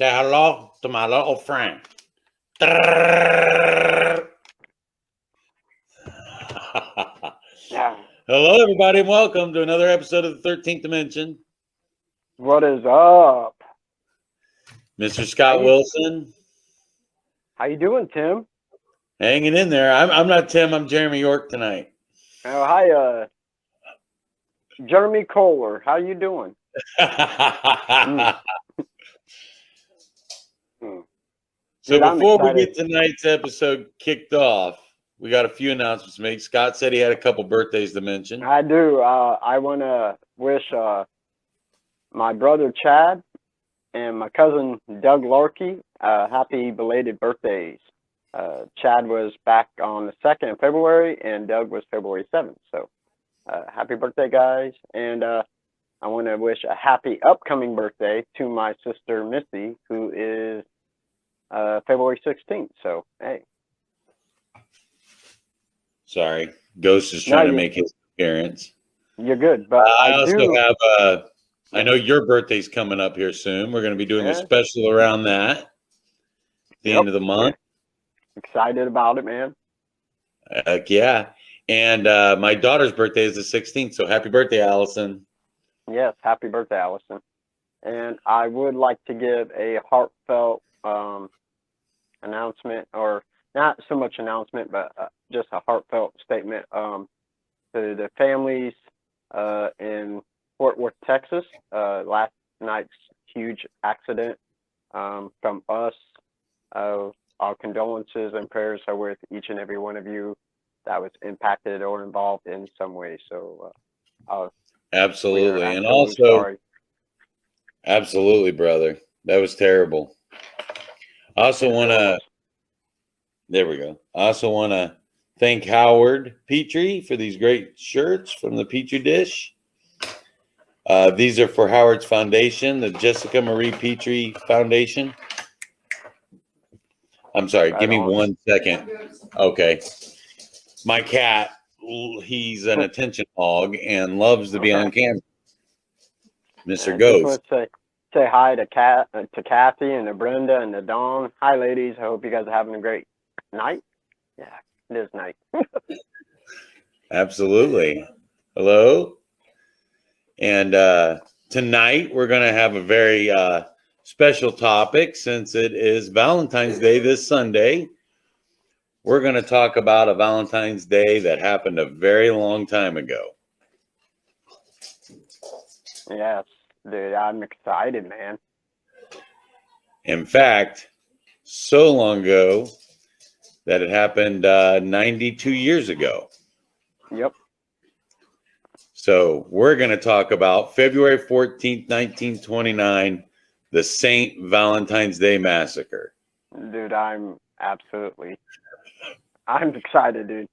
Say hello to my little friend. Yeah. Hello, everybody, and welcome to another episode of the 13th Dimension. What is up? Mr. Scott Wilson. How you doing, Tim? Hanging in there. I'm not Tim. I'm Jeremy York tonight. Oh, hi, Jeremy Kohler. How you doing? So Dude, before we get tonight's episode kicked off, we got a few announcements to make. Scott said he had a couple birthdays to mention. I do. I want to wish my brother Chad and my cousin Doug Larkey happy belated birthdays. Chad was back on the 2nd of February, and Doug was February 7th. So happy birthday, guys. And I want to wish a happy upcoming birthday to my sister Missy, who is February 16th. So, hey. Sorry. Ghost is trying to make his appearance. You're good. But I also have, I know your birthday's coming up here soon. We're going to be doing a special around that at the end of the month. Excited about it, man. Heck yeah. And my daughter's birthday is the 16th. So happy birthday, Allison. Yes. Happy birthday, Allison. And I would like to give a heartfelt announcement, or not so much announcement, but just a heartfelt statement to the families in Fort Worth, Texas. Last night's huge accident from us. Our condolences and prayers are with each and every one of you that was impacted or involved in some way. So, absolutely. And also, sorry. Absolutely, brother. That was terrible. I also want to, there we go. I also want to thank Howard Petrie for these great shirts from the Petrie Dish. These are for Howard's Foundation, the Jessica Marie Petrie Foundation. I'm sorry, give me 1 second. Okay. My cat, he's an attention hog and loves to be on camera. Mr. Ghost. Say hi to Kathy and to Brenda and to Dawn. Hi, ladies. I hope you guys are having a great night. Yeah, it is night. Absolutely. Hello. And tonight we're going to have a very special topic since it is Valentine's Day this Sunday. We're going to talk about a Valentine's Day that happened a very long time ago. Yes, dude, I'm excited, man. In fact, so long ago that it happened 92 years ago. Yep. So we're going to talk about February 14th, 1929, the St. Valentine's Day Massacre. Dude, I'm excited, dude.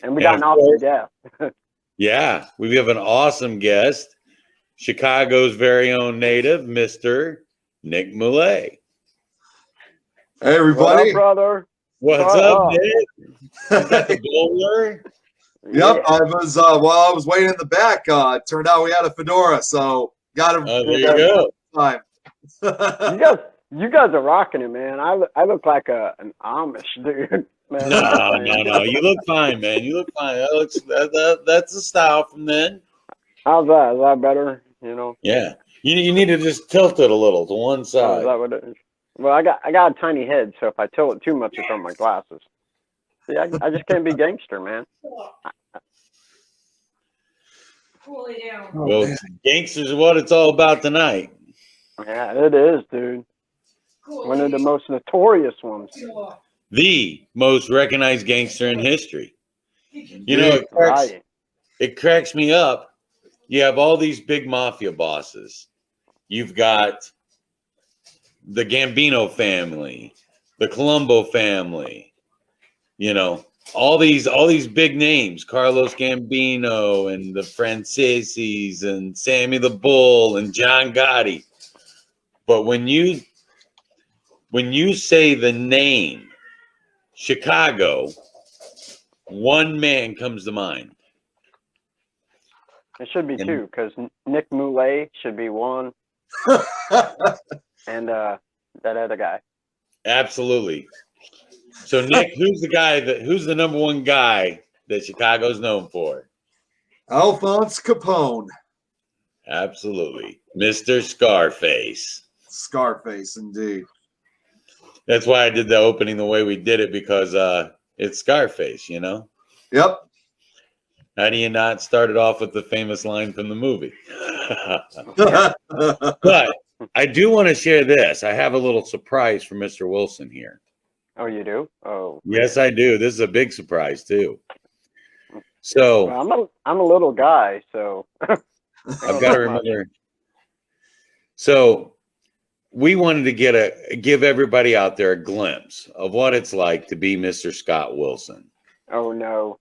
And we got an awesome guest. Yeah, we have an awesome guest, Chicago's very own native, Mr. Nick Mulae. Hey, everybody. What up, brother? What's up, Nick? Is that the bowler? Yep, I was while I was waiting in the back. It turned out we had a fedora, so got him. Oh, there you go. Time. you guys are rocking it, man. I look like an Amish dude. Man, no. You look fine, man. You look fine. That's the style from then. How's that? Is that better? You know? Yeah. You need to just tilt it a little to one side. Is that what it is? Well, I got a tiny head, so if I tilt it too much, it's on my glasses. See, I just can't be gangster, man. Well, gangsters is what it's all about tonight. Yeah, it is, dude. One of the most notorious ones. The most recognized gangster in history. You know, it cracks me up. You have all these big mafia bosses. You've got the Gambino family, the Colombo family, you know, all these big names, Carlos Gambino and the Francisis and Sammy the Bull and John Gotti. But when you say the name Chicago, one man comes to mind. It should be two, because Nick Mulae should be one. And that other guy. Absolutely. So Nick, who's the number one guy that Chicago's known for? Alphonse Capone. Absolutely. Mr. Scarface. Scarface, indeed. That's why I did the opening the way we did it, because it's Scarface, you know? Yep. How do you not start it off with the famous line from the movie? But I do want to share this. I have a little surprise for Mr. Wilson here. Oh, you do? Oh. Yes, I do. This is a big surprise, too. So well, I'm a little guy, so I've got to remember. So we wanted to give everybody out there a glimpse of what it's like to be Mr. Scott Wilson. Oh, no.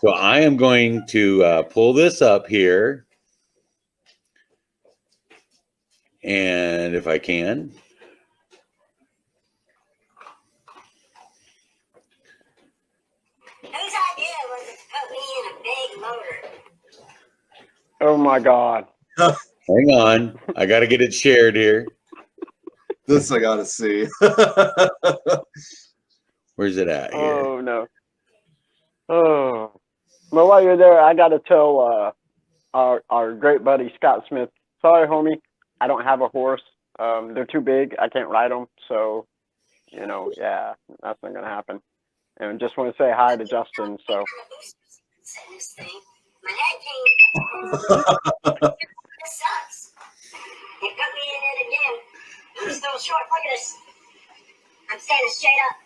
So I am going to pull this up here. And if I can. Whose idea was it to put me in a big motor? Oh, my God. Hang on. I got to get it shared here. This I got to see. Where's it at here? Oh, no. Oh. Well, while you're there, I got to tell our great buddy Scott Smith, sorry, homie, I don't have a horse. They're too big. I can't ride them. So, you know, yeah, that's not going to happen. And just want to say hi to Justin. So. My head came. This sucks. They put me in it again. I'm still short. Look at this. I'm standing straight up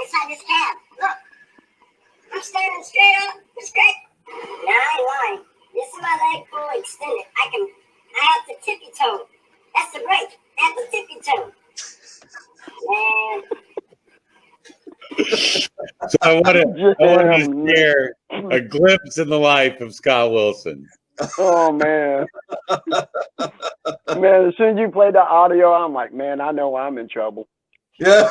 inside this cab. Look. I'm standing straight up. It's great. No, I ain't lying. This is my leg fully extended. I have to tippy toe. That's the break. I have to tippy toe. Man. So I wanted to share a glimpse in the life of Scott Wilson. Oh, man. Man, as soon as you played the audio, I'm like, man, I know I'm in trouble. Yeah.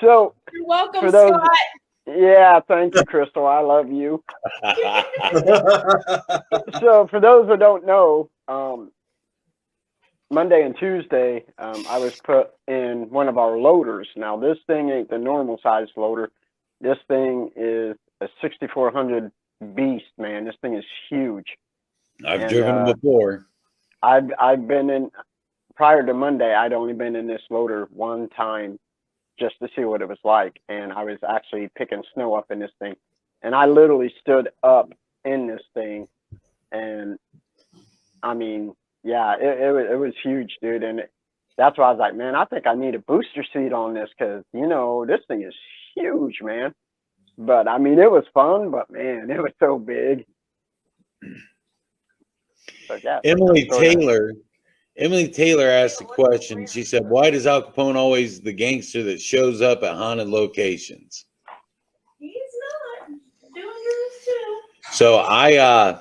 So, you're welcome, Scott. Yeah, thank you, Crystal. I love you. So, for those who don't know, Monday and Tuesday, I was put in one of our loaders. Now, this thing ain't the normal size loader. This thing is a 6400 beast, man. This thing is huge. I've driven them before. I've been in, prior to Monday, I'd only been in this loader one time just to see what it was like. And I was actually picking snow up in this thing. And I literally stood up in this thing. And I mean, yeah, it was huge, dude. And that's why I was like, man, I think I need a booster seat on this because, you know, this thing is huge, man. But, I mean, it was fun, but, man, it was so big. But, yeah, Emily Taylor asked a question. She said, why does Al Capone always the gangster that shows up at haunted locations? He's not doing yours too. So I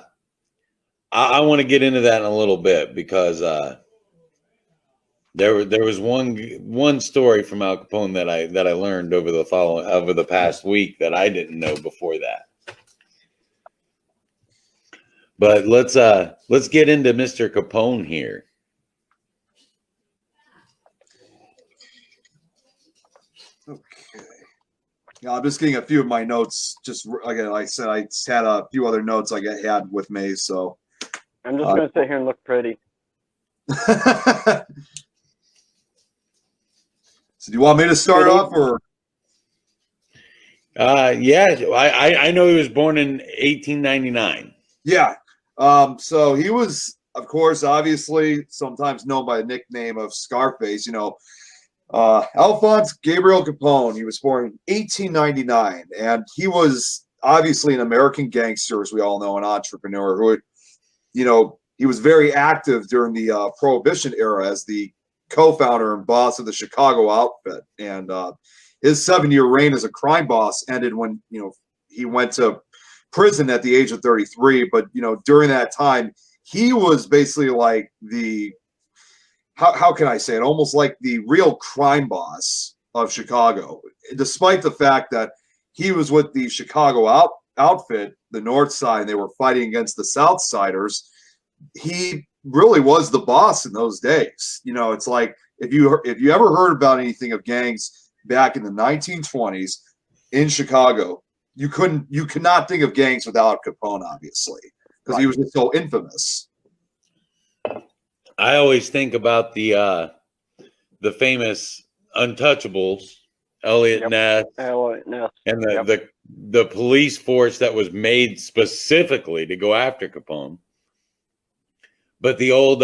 want to get into that in a little bit because there was one story from Al Capone that I learned over the past week that I didn't know before that. But let's get into Mr. Capone here. Okay. Yeah, I'm just getting a few of my notes. Just like I said, I had a few other notes I had with me. So I'm just going to sit here and look pretty. So do you want me to start off or? Yeah, I know he was born in 1899. Yeah. So he was, of course, obviously sometimes known by the nickname of Scarface, you know, Alphonse Gabriel Capone. He was born in 1899, and he was obviously an American gangster, as we all know, an entrepreneur who, you know, he was very active during the Prohibition era as the co-founder and boss of the Chicago outfit. And his 7-year reign as a crime boss ended when, you know, he went to prison at the age of 33. But, you know, during that time, he was basically like the, how can I say it, almost like the real crime boss of Chicago, despite the fact that he was with the Chicago outfit, the North Side, and they were fighting against the South Siders. He really was the boss in those days. You know, it's like if you ever heard about anything of gangs back in the 1920s in Chicago, you could not think of gangs without Capone, obviously, because he was just so infamous. I always think about the famous Untouchables, Elliot Ness, and the police force that was made specifically to go after Capone. But the old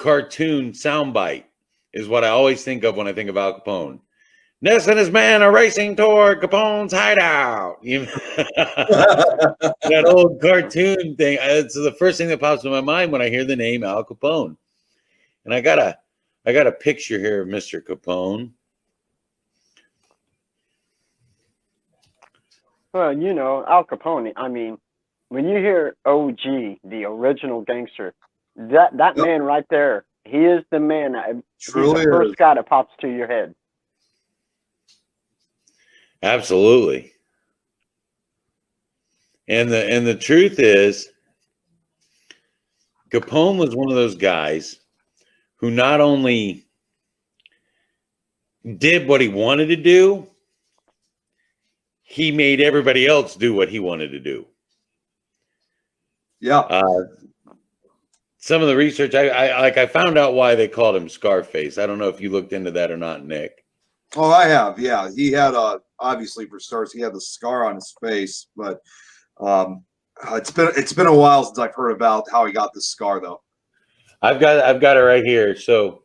cartoon soundbite is what I always think of when I think of Al Capone. Ness and his men are racing toward Capone's hideout. You know? That old cartoon thing. It's the first thing that pops in my mind when I hear the name Al Capone. And I got a picture here of Mr. Capone. Well, you know, Al Capone, I mean, when you hear OG, the original gangster, that man right there, he is the man. He's the first guy that pops to your head. Absolutely. And the truth is, Capone was one of those guys who not only did what he wanted to do, he made everybody else do what he wanted to do. Yeah. Some of the research, I found out why they called him Scarface. I don't know if you looked into that or not, Nick. Oh, I have. Yeah, he had obviously for starters, he had the scar on his face, but it's been a while since I've heard about how he got the scar, though. I've got it right here. So,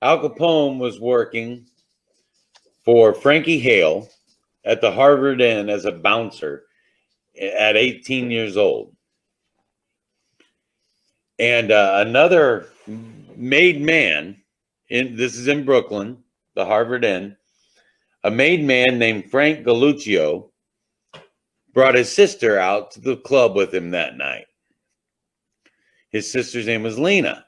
Al Capone was working for Frankie Hale at the Harvard Inn as a bouncer at 18 years old. And another made man, this is in Brooklyn, the Harvard Inn, a made man named Frank Galluccio brought his sister out to the club with him that night. His sister's name was Lena.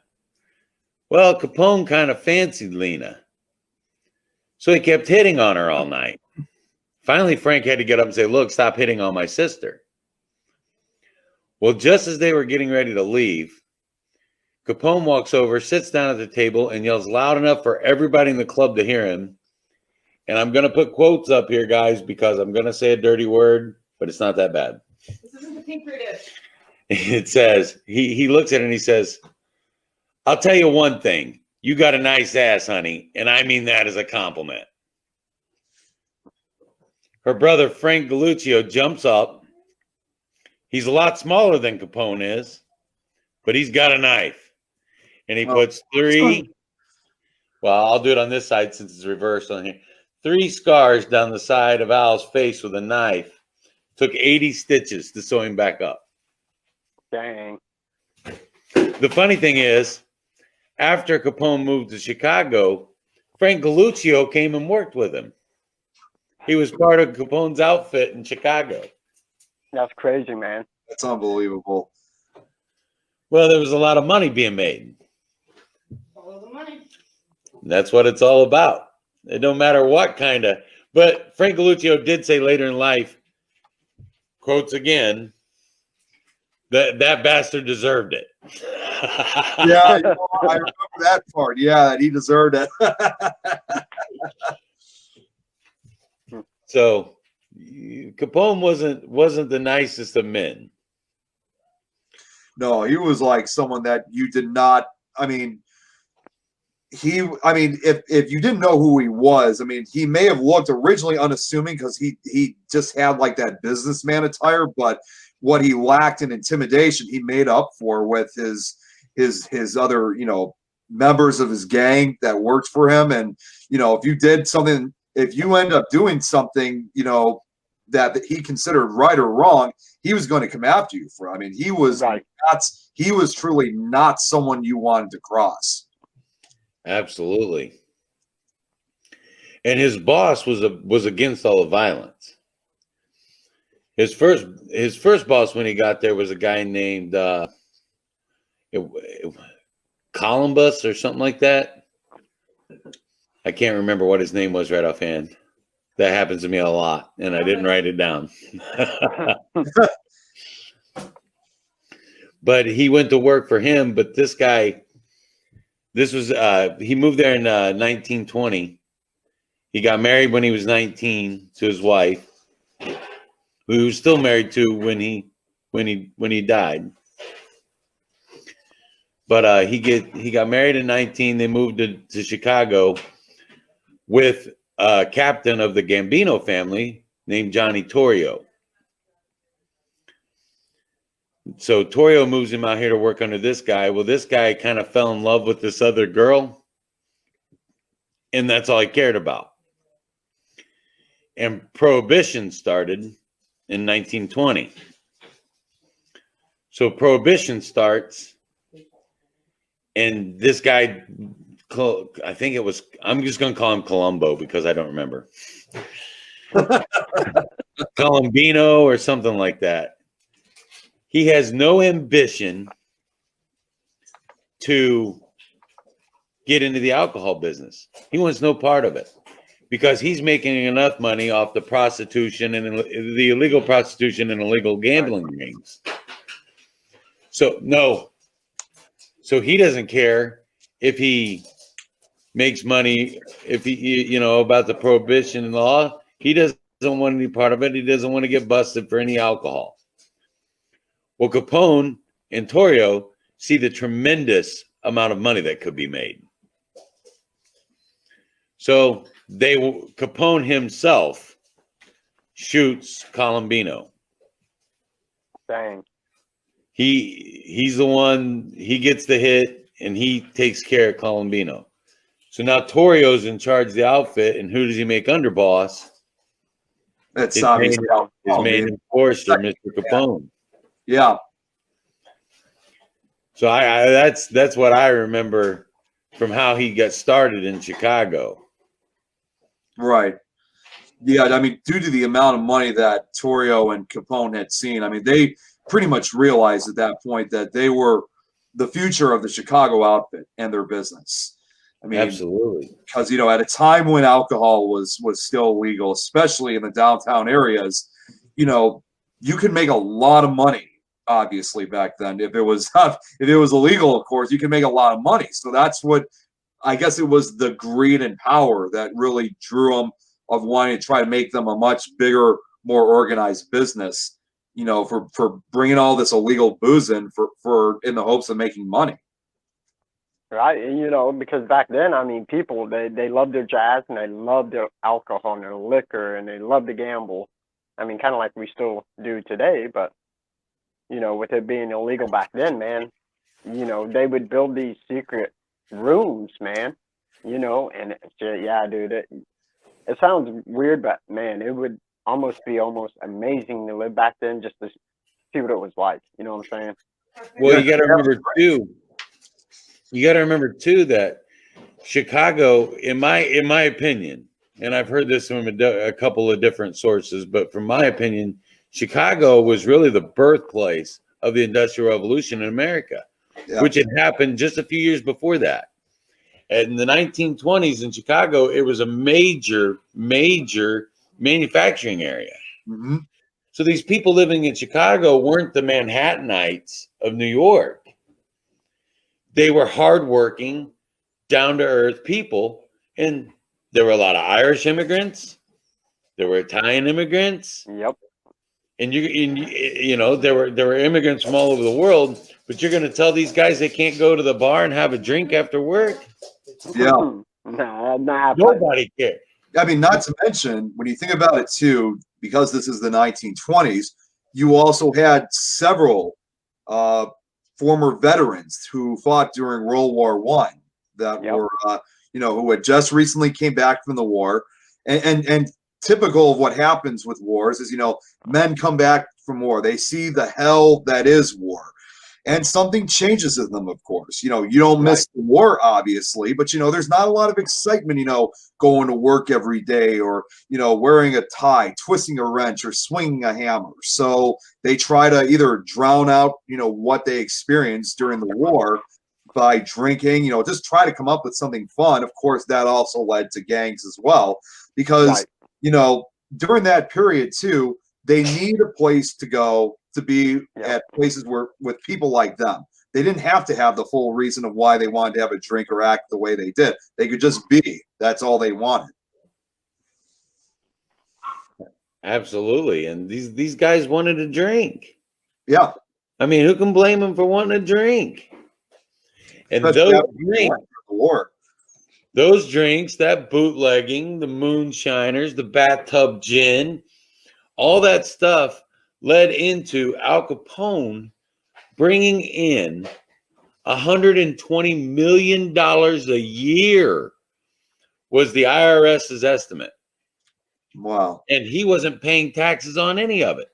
Well, Capone kind of fancied Lena, so he kept hitting on her all night. Finally, Frank had to get up and say, "Look, stop hitting on my sister." Well, just as they were getting ready to leave, Capone walks over, sits down at the table, and yells loud enough for everybody in the club to hear him. And I'm going to put quotes up here, guys, because I'm going to say a dirty word, but it's not that bad. This isn't the pink dish. It says, he looks at it and he says, "I'll tell you one thing. You got a nice ass, honey, and I mean that as a compliment." Her brother, Frank Galluccio, jumps up. He's a lot smaller than Capone is, but he's got a knife. And he puts three, well, I'll do it on this side since it's reversed on here. 3 scars down the side of Al's face with a knife. Took 80 stitches to sew him back up. Dang. The funny thing is, after Capone moved to Chicago, Frank Galluccio came and worked with him. He was part of Capone's outfit in Chicago. That's crazy, man. That's unbelievable. Well, there was a lot of money being made. Follow the money. That's what it's all about. It don't matter what kind of, but Frank Galluccio did say later in life, quotes again, that bastard deserved it. Yeah, I remember that part. Yeah, that he deserved it. So Capone wasn't the nicest of men. No, he was like someone that you did not. I mean, if you didn't know who he was, I mean, he may have looked originally unassuming because he just had like that businessman attire, but what he lacked in intimidation, he made up for with his other, you know, members of his gang that worked for him. And, you know, if you did something, if you end up doing something, you know, that he considered right or wrong, he was going to come after you for. I mean, he was he was truly not someone you wanted to cross. Absolutely. And his boss was against all the violence. His first boss when he got there was a guy named Columbus or something like that. I can't remember what his name was right offhand. That happens to me a lot, and I didn't write it down. but he went to work for him. But this guy, he moved there in 1920. He got married when he was 19 to his wife, who he was still married to when he died. But he got married in 19. They moved to Chicago with a captain of the Gambino family named Johnny Torrio. So Torrio moves him out here to work under this guy. Well, this guy kind of fell in love with this other girl, and that's all he cared about. And Prohibition started in 1920. So Prohibition starts, and this guy, I think it was, I'm just going to call him Columbo because I don't remember. Columbino or something like that. He has no ambition to get into the alcohol business. He wants no part of it because he's making enough money off the prostitution and the illegal prostitution and illegal gambling rings. So he doesn't care if he makes money, if he, about the prohibition law. He doesn't want any part of it. He doesn't want to get busted for any alcohol. Well, Capone and Torrio see the tremendous amount of money that could be made. So Capone himself shoots Colombino. Dang. He's the one, he gets the hit and he takes care of Colombino. So now Torrio's in charge of the outfit, and who does he make underboss? That's His obviously main enforcer, Mr. Capone. Yeah. So that's what I remember from how he got started in Chicago. Right. Yeah, I mean, due to the amount of money that Torrio and Capone had seen, I mean, they pretty much realized at that point that they were the future of the Chicago outfit and their business. I mean, Absolutely. Because, at a time when alcohol was still legal, especially in the downtown areas, you could make a lot of money, obviously, back then. If it was illegal, of course, you can make a lot of money. So that's what, I guess it was the greed and power that really drew them of wanting to try to make them a much bigger, more organized business, for bringing all this illegal booze in for in the hopes of making money. Right, and because back then, I mean, people, they loved their jazz and they loved their alcohol and their liquor and they loved to gamble. I mean, kind of like we still do today, but, with it being illegal back then, man, they would build these secret rooms, man, and yeah, dude, it sounds weird, but man, it would be almost amazing to live back then just to see what it was like. You know what I'm saying? Well, you got to remember too that Chicago, in my opinion, and I've heard this from a couple of different sources, but from my opinion, Chicago was really the birthplace of the Industrial Revolution in America, which had happened just a few years before that. And in the 1920s in Chicago, it was a major manufacturing area. Mm-hmm. So these people living in Chicago weren't the Manhattanites of New York. They were hardworking, down-to-earth people, and there were a lot of Irish immigrants. There were Italian immigrants. Yep. And there were immigrants from all over the world. But you're going to tell these guys they can't go to the bar and have a drink after work? Yeah. No, not Nobody cares. I mean, not to mention, when you think about it too, because this is the 1920s, you also had several former veterans who fought during World War I that were, who had just recently came back from the war. And typical of what happens with wars is, men come back from war. They see the hell that is war. And something changes in them, of course. You don't miss the war, obviously, but, there's not a lot of excitement, going to work every day or, wearing a tie, twisting a wrench or swinging a hammer. So they try to either drown out, what they experienced during the war by drinking, just try to come up with something fun. Of course, that also led to gangs as well, because, during that period, too, they need a place to go to be at places where with people like them. They didn't have to have the full reason of why they wanted to have a drink or act the way they did. They could just be. That's all they wanted. Absolutely. And these guys wanted a drink. Yeah. I mean, who can blame them for wanting a drink? And those drinks, that bootlegging, the moonshiners, the bathtub gin, all that stuff led into Al Capone bringing in $120 million a year was the IRS's estimate. Wow. And he wasn't paying taxes on any of it.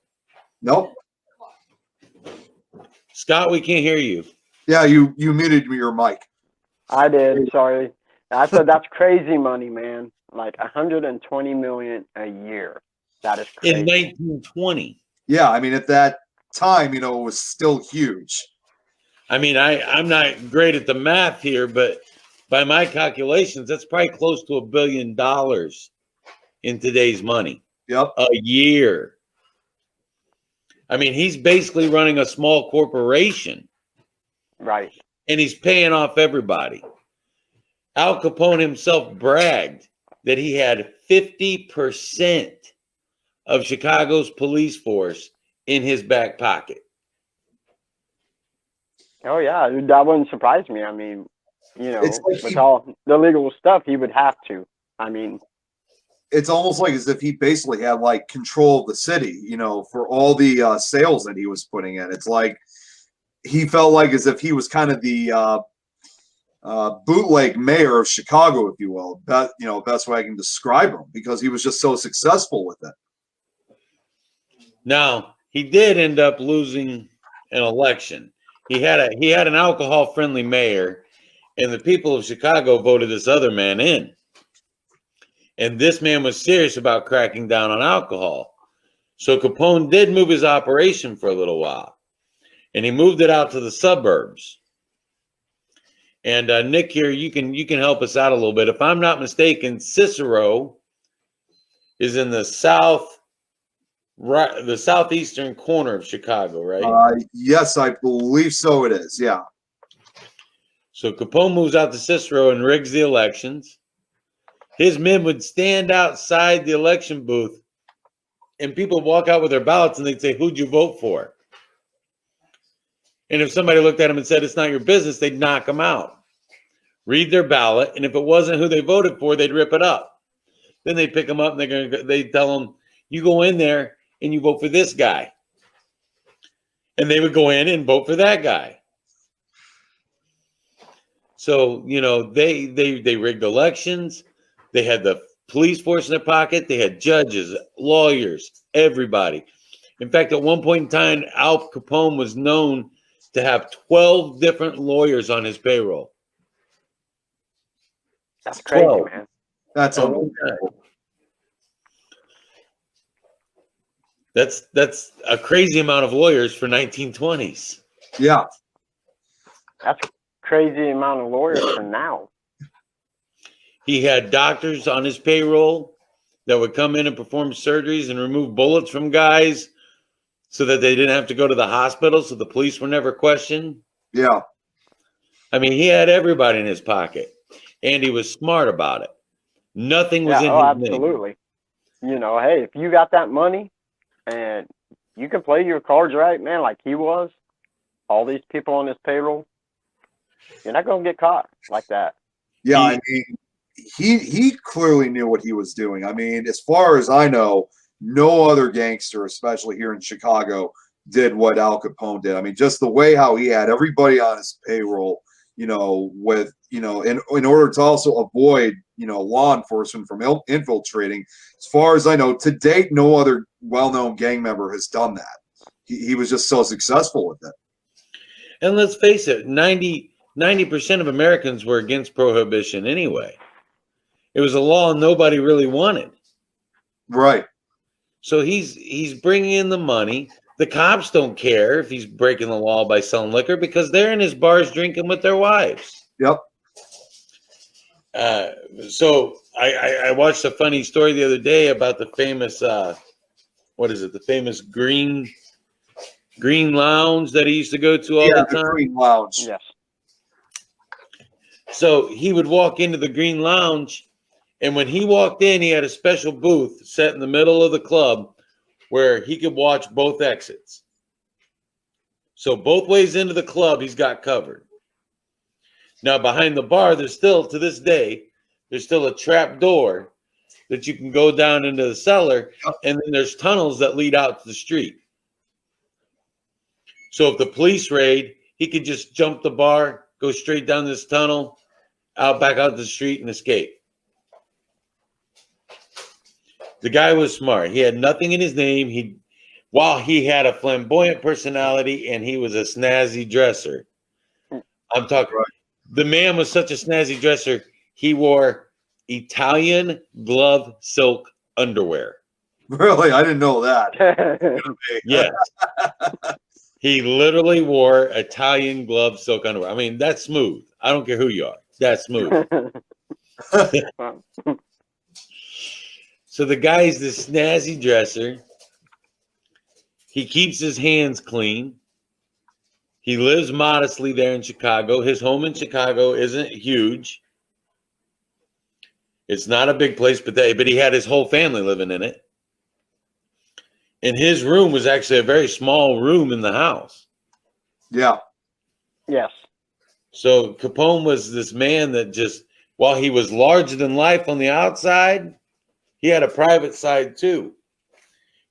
Nope. Scott, we can't hear you. Yeah, you muted your mic. I did. Sorry. I said that's crazy money, man. Like 120 million a year. That is crazy. In 1920. Yeah, I mean, at that time, it was still huge. I mean, I'm not great at the math here, but by my calculations, that's probably close to $1 billion in today's money. Yep. A year. I mean, he's basically running a small corporation. Right. And he's paying off everybody. Al Capone himself bragged that he had 50% of Chicago's police force in his back pocket. Oh, yeah. That wouldn't surprise me. I mean, like with all the legal stuff, he would have to. I mean, it's almost like as if he basically had like control of the city, for all the sales that he was putting in. It's like he felt like as if he was kind of the bootleg mayor of Chicago, if you will. But best way I can describe him, because he was just so successful with it. Now, he did end up losing an election. He had an alcohol-friendly mayor, and the people of Chicago voted this other man in. And this man was serious about cracking down on alcohol. So Capone did move his operation for a little while. And he moved it out to the suburbs. And Nick here, you can help us out a little bit. If I'm not mistaken, Cicero is in the southeastern corner of Chicago, right? Yes, I believe so it is, yeah. So Capone moves out to Cicero and rigs the elections. His men would stand outside the election booth, and people would walk out with their ballots, and they'd say, "Who'd you vote for?" And if somebody looked at them and said, "It's not your business," they'd knock them out. Read their ballot, and if it wasn't who they voted for, they'd rip it up. Then they'd pick them up, and they'd tell them, "You go in there and you vote for this guy." And they would go in and vote for that guy. So, they rigged elections. They had the police force in their pocket. They had judges, lawyers, everybody. In fact, at one point in time, Al Capone was known to have 12 different lawyers on his payroll. That's crazy, 12. Man. That's unbelievable. That's a crazy amount of lawyers for 1920s. Yeah. That's a crazy amount of lawyers for now. He had doctors on his payroll that would come in and perform surgeries and remove bullets from guys so that they didn't have to go to the hospital, so the police were never questioned. Yeah. I mean, he had everybody in his pocket, and he was smart about it. Nothing was in his absolutely. Name. Hey, if you got that money and you can play your cards right, man, like he was, all these people on his payroll, you're not going to get caught like that. Yeah, he clearly knew what he was doing. I mean, as far as I know, no other gangster, especially here in Chicago, did what Al Capone did. I mean, just the way how he had everybody on his payroll, with, in order to also avoid, law enforcement from infiltrating. As far as I know, to date, no other well-known gang member has done that. He was just so successful with it. And let's face it, 90% of Americans were against prohibition anyway. It was a law nobody really wanted. Right. So he's bringing in the money. The cops don't care if he's breaking the law by selling liquor because they're in his bars drinking with their wives. Yep. So I watched a funny story the other day about the famous, the famous green Green Lounge that he used to go to all the time. Green Lounge. Yes. So he would walk into the Green Lounge, and when he walked in, he had a special booth set in the middle of the club where he could watch both exits. So both ways into the club, he's got covered. Now, behind the bar, there's still, to this day, there's still a trap door that you can go down into the cellar, and then there's tunnels that lead out to the street. So if the police raid, he could just jump the bar, go straight down this tunnel, back out the street, and escape. The guy was smart. He had nothing in his name. While he had a flamboyant personality and he was a snazzy dresser. I'm talking. Right. The man was such a snazzy dresser. He wore Italian glove silk underwear. Really? I didn't know that. Yes. He literally wore Italian glove silk underwear. I mean, that's smooth. I don't care who you are. That's smooth. So the guy's this snazzy dresser. He keeps his hands clean. He lives modestly there in Chicago. His home in Chicago isn't huge. It's not a big place, but he had his whole family living in it. And his room was actually a very small room in the house. Yeah. Yes. So Capone was this man that just, while he was larger than life on the outside, he had a private side too.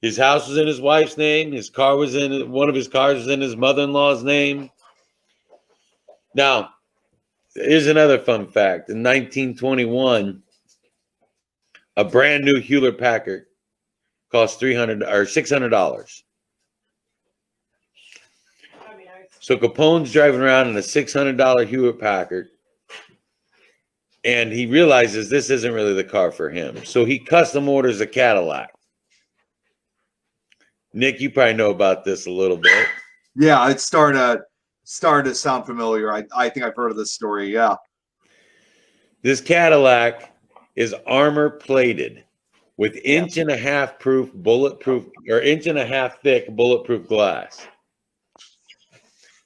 His house was in his wife's name. His car was one of his cars was in his mother-in-law's name. Now, here's another fun fact. In 1921, a brand new Hewlett Packard cost $600. So Capone's driving around in a $600 Hewlett Packard, and he realizes this isn't really the car for him. So he custom orders a Cadillac. Nick, you probably know about this a little bit. Yeah, it's starting to sound familiar. I think I've heard of this story. Yeah. This Cadillac is armor plated with inch and a half thick bulletproof glass.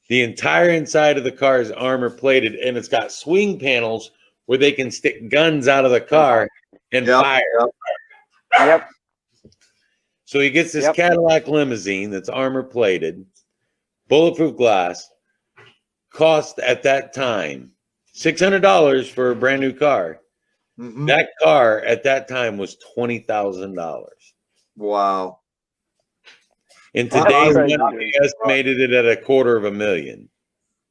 The entire inside of the car is armor plated, and it's got swing panels where they can stick guns out of the car and fire. Yep. So he gets this Cadillac limousine that's armor plated, bulletproof glass, cost at that time $600 for a brand new car. Mm-hmm. That car at that time was $20,000. Wow. In today's money, he estimated it at $250,000.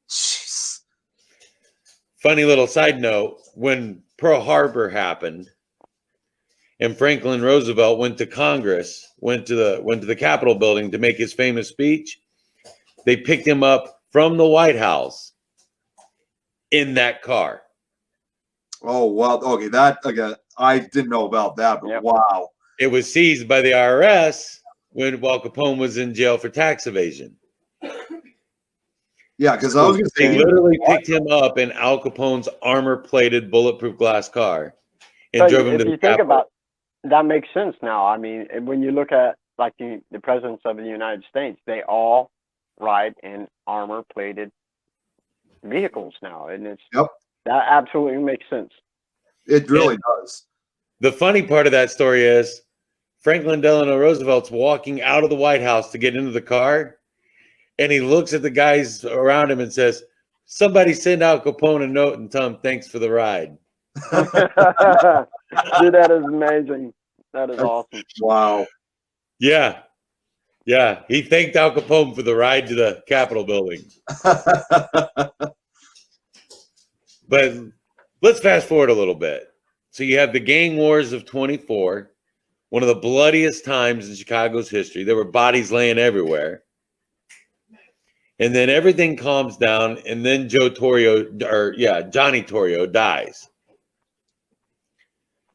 Jeez. Funny little side note, when Pearl Harbor happened and Franklin Roosevelt went to Congress, went to the Capitol building to make his famous speech, they picked him up from the White House in that car. Oh, wow. Okay, I didn't know about that, but wow. It was seized by the IRS while Capone was in jail for tax evasion. Yeah, because I was going to say, they literally picked him up in Al Capone's armor-plated bulletproof glass car and drove him to the Capitol. If you think about that, makes sense now. I mean, when you look at like the presidents of the United States, they all ride in armor-plated vehicles now, and that absolutely makes sense. It really does. The funny part of that story is Franklin Delano Roosevelt's walking out of the White House to get into the car, and he looks at the guys around him and says, "Somebody send Al Capone a note and tell him thanks for the ride." Dude, that is amazing. That is awesome. Wow. Yeah. He thanked Al Capone for the ride to the Capitol building. But let's fast forward a little bit. So you have the gang wars of 24, one of the bloodiest times in Chicago's history. There were bodies laying everywhere. And then everything calms down, and then Johnny Torrio dies.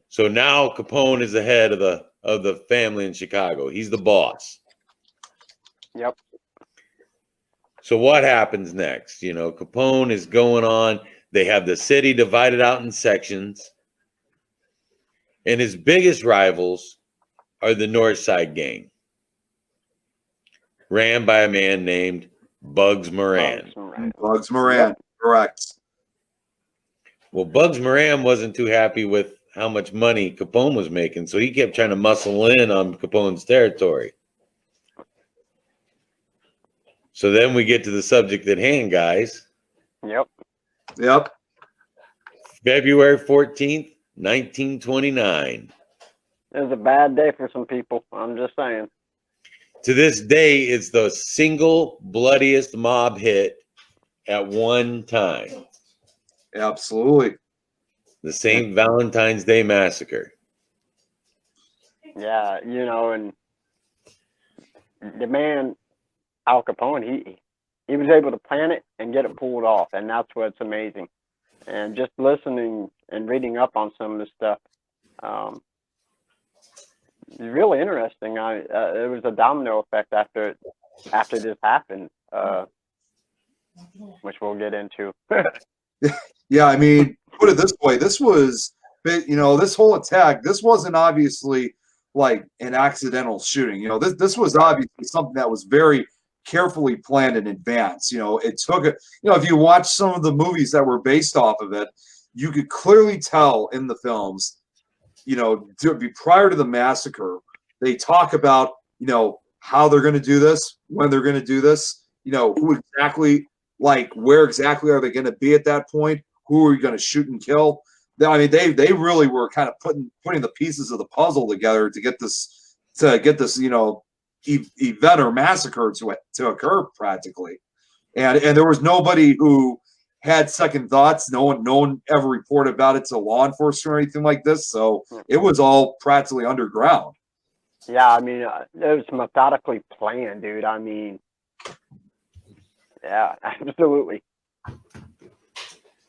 So now Capone is the head of the family in Chicago. He's the boss. Yep. So what happens next? Capone is going on. They have the city divided out in sections. And his biggest rivals are the North Side Gang. ran by a man named Bugs Moran. Bugs Moran, correct. Well, Bugs Moran wasn't too happy with how much money Capone was making, so he kept trying to muscle in on Capone's territory. So then we get to the subject at hand, guys. Yep. February 14th, 1929. It was a bad day for some people. I'm just saying. To this day, it's the single bloodiest mob hit at one time. Absolutely. The St. Valentine's Day Massacre. Yeah, you know, and the man, Al Capone, he was able to plan it and get it pulled off, and that's what's amazing. And just listening and reading up on some of this stuff, it's really interesting. It was a domino effect after this happened, which we'll get into. Yeah, I mean, put it this way: this was, this whole attack. This wasn't obviously like an accidental shooting. This was obviously something that was very carefully planned in advance. It took it. If you watch some of the movies that were based off of it, you could clearly tell in the films. Prior to the massacre, they talk about how they're going to do this, when they're going to do this, who exactly, like where exactly are they going to be at that point, who are you going to shoot and kill. I mean, they really were kind of putting the pieces of the puzzle together to get this event or massacre to occur practically, and there was nobody who had second thoughts. No one ever reported about it to law enforcement or anything like this. So it was all practically underground. Yeah, I mean, it was methodically planned, dude. I mean, yeah, absolutely.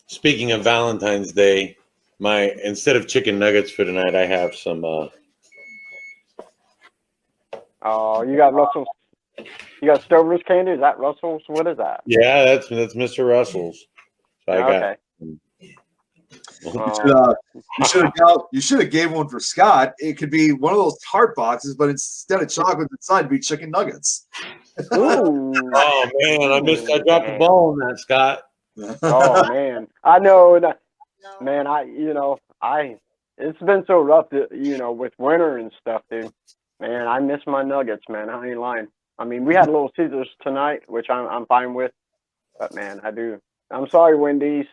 Speaking of Valentine's Day, instead of chicken nuggets for tonight, I have some. Oh, you got Russell's. You got Stover's candy. Is that Russell's? What is that? Yeah, that's Mr. Russell's. So I got. You should have gave one for Scott. It could be one of those tart boxes, but instead of chocolate inside, it'd be chicken nuggets. Ooh. Oh man, I dropped the ball on that, Scott. Oh man, I know. Man, it's been so rough, with winter and stuff, dude. Man, I miss my nuggets, man. I ain't lying. I mean, we had Little Caesars tonight, which I'm fine with, but man, I do. I'm sorry, Wendy's.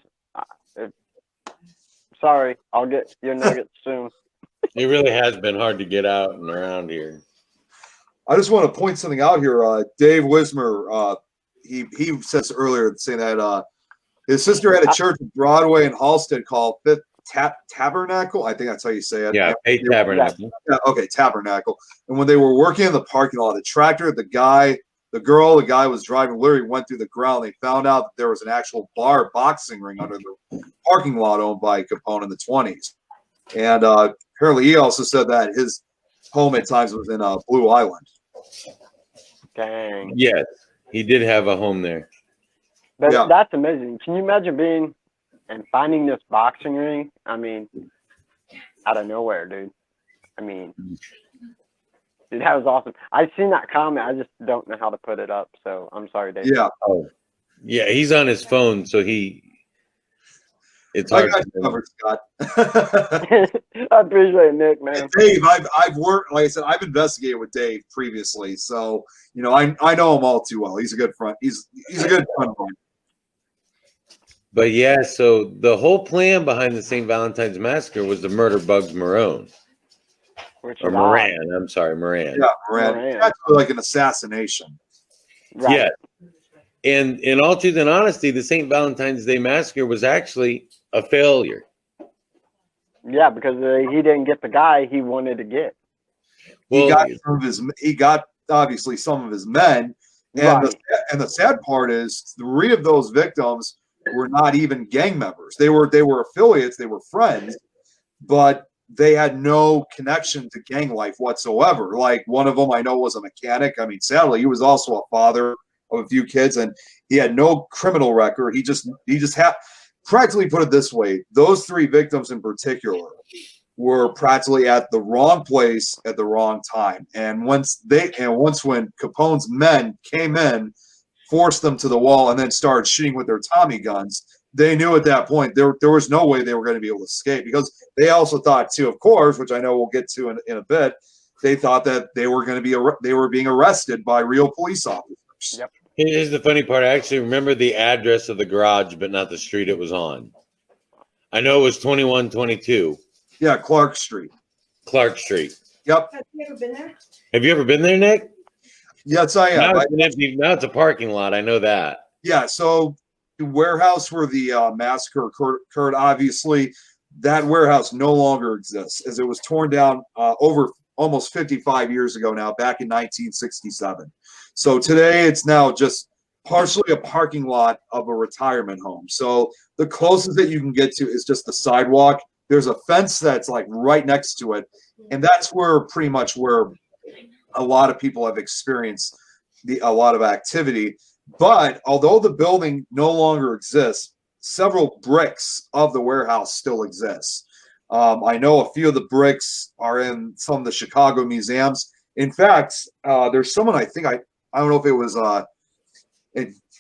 Sorry, I'll get your nuggets soon. It really has been hard to get out and around here. I just want to point something out here. Dave Wismer, he says earlier saying that his sister had a church in Broadway and Halstead called Fifth Tabernacle. I think that's how you say it. Yeah, Faith Tabernacle. Yeah, okay, Tabernacle. And when they were working in the parking lot, the tractor, the guy was driving, literally went through the ground. They found out that there was an actual boxing ring under the parking lot owned by Capone in the 20s. And apparently he also said that his home at times was in Blue Island. Dang. Yes, he did have a home there. But that's amazing. Can you imagine being and finding this boxing ring? I mean, out of nowhere, dude. I mean, dude, that was awesome. I've seen that comment. I just don't know how to put it up. So I'm sorry, Dave. Yeah. Oh, yeah. He's on his phone, so it's hard. I got you covered, Scott. I appreciate it, Nick, man. Dave, I've worked, like I said, I've investigated with Dave previously, so I know him all too well. He's a good friend. He's a good friend of mine. But yeah, so the whole plan behind the St. Valentine's Massacre was to murder Bugs Moran. Moran. I'm sorry, Moran. Yeah, Moran. That's like an assassination. Right. Yeah. And in all truth and honesty, the St. Valentine's Day Massacre was actually a failure. Yeah, because he didn't get the guy he wanted to get. Well, he got obviously some of his men, and the sad part is 3 of those victims were not even gang members. They were affiliates, they were friends, but they had no connection to gang life whatsoever. Like one of them I know was a mechanic. I mean, sadly, he was also a father of a few kids, and he had no criminal record. He just had, practically put it this way, those 3 victims in particular were practically at the wrong place at the wrong time. And once when Capone's men came in, forced them to the wall, and then started shooting with their Tommy guns, they knew at that point there was no way they were going to be able to escape, because they also thought too, of course, which I know we'll get to in a bit, they thought that they were going to be they were being arrested by real police officers. Yep. Here's the funny part. I actually remember the address of the garage, but not the street it was on. I know it was 2122. Yeah, Clark Street. Clark Street. Yep. Have you ever been there? Have you ever been there, Nick? Yes, I am. Now it's an empty. Now it's a parking lot. I know that. Yeah, so the warehouse where the massacre occurred, obviously, that warehouse no longer exists, as it was torn down over almost 55 years ago now, back in 1967. So today it's now just partially a parking lot of a retirement home. So the closest that you can get to is just the sidewalk. There's a fence that's like right next to it, and that's where pretty much where a lot of people have experienced a lot of activity. But although the building no longer exists, several bricks of the warehouse still exist. I know a few of the bricks are in some of the Chicago museums. In fact, there's someone, I don't know if it was,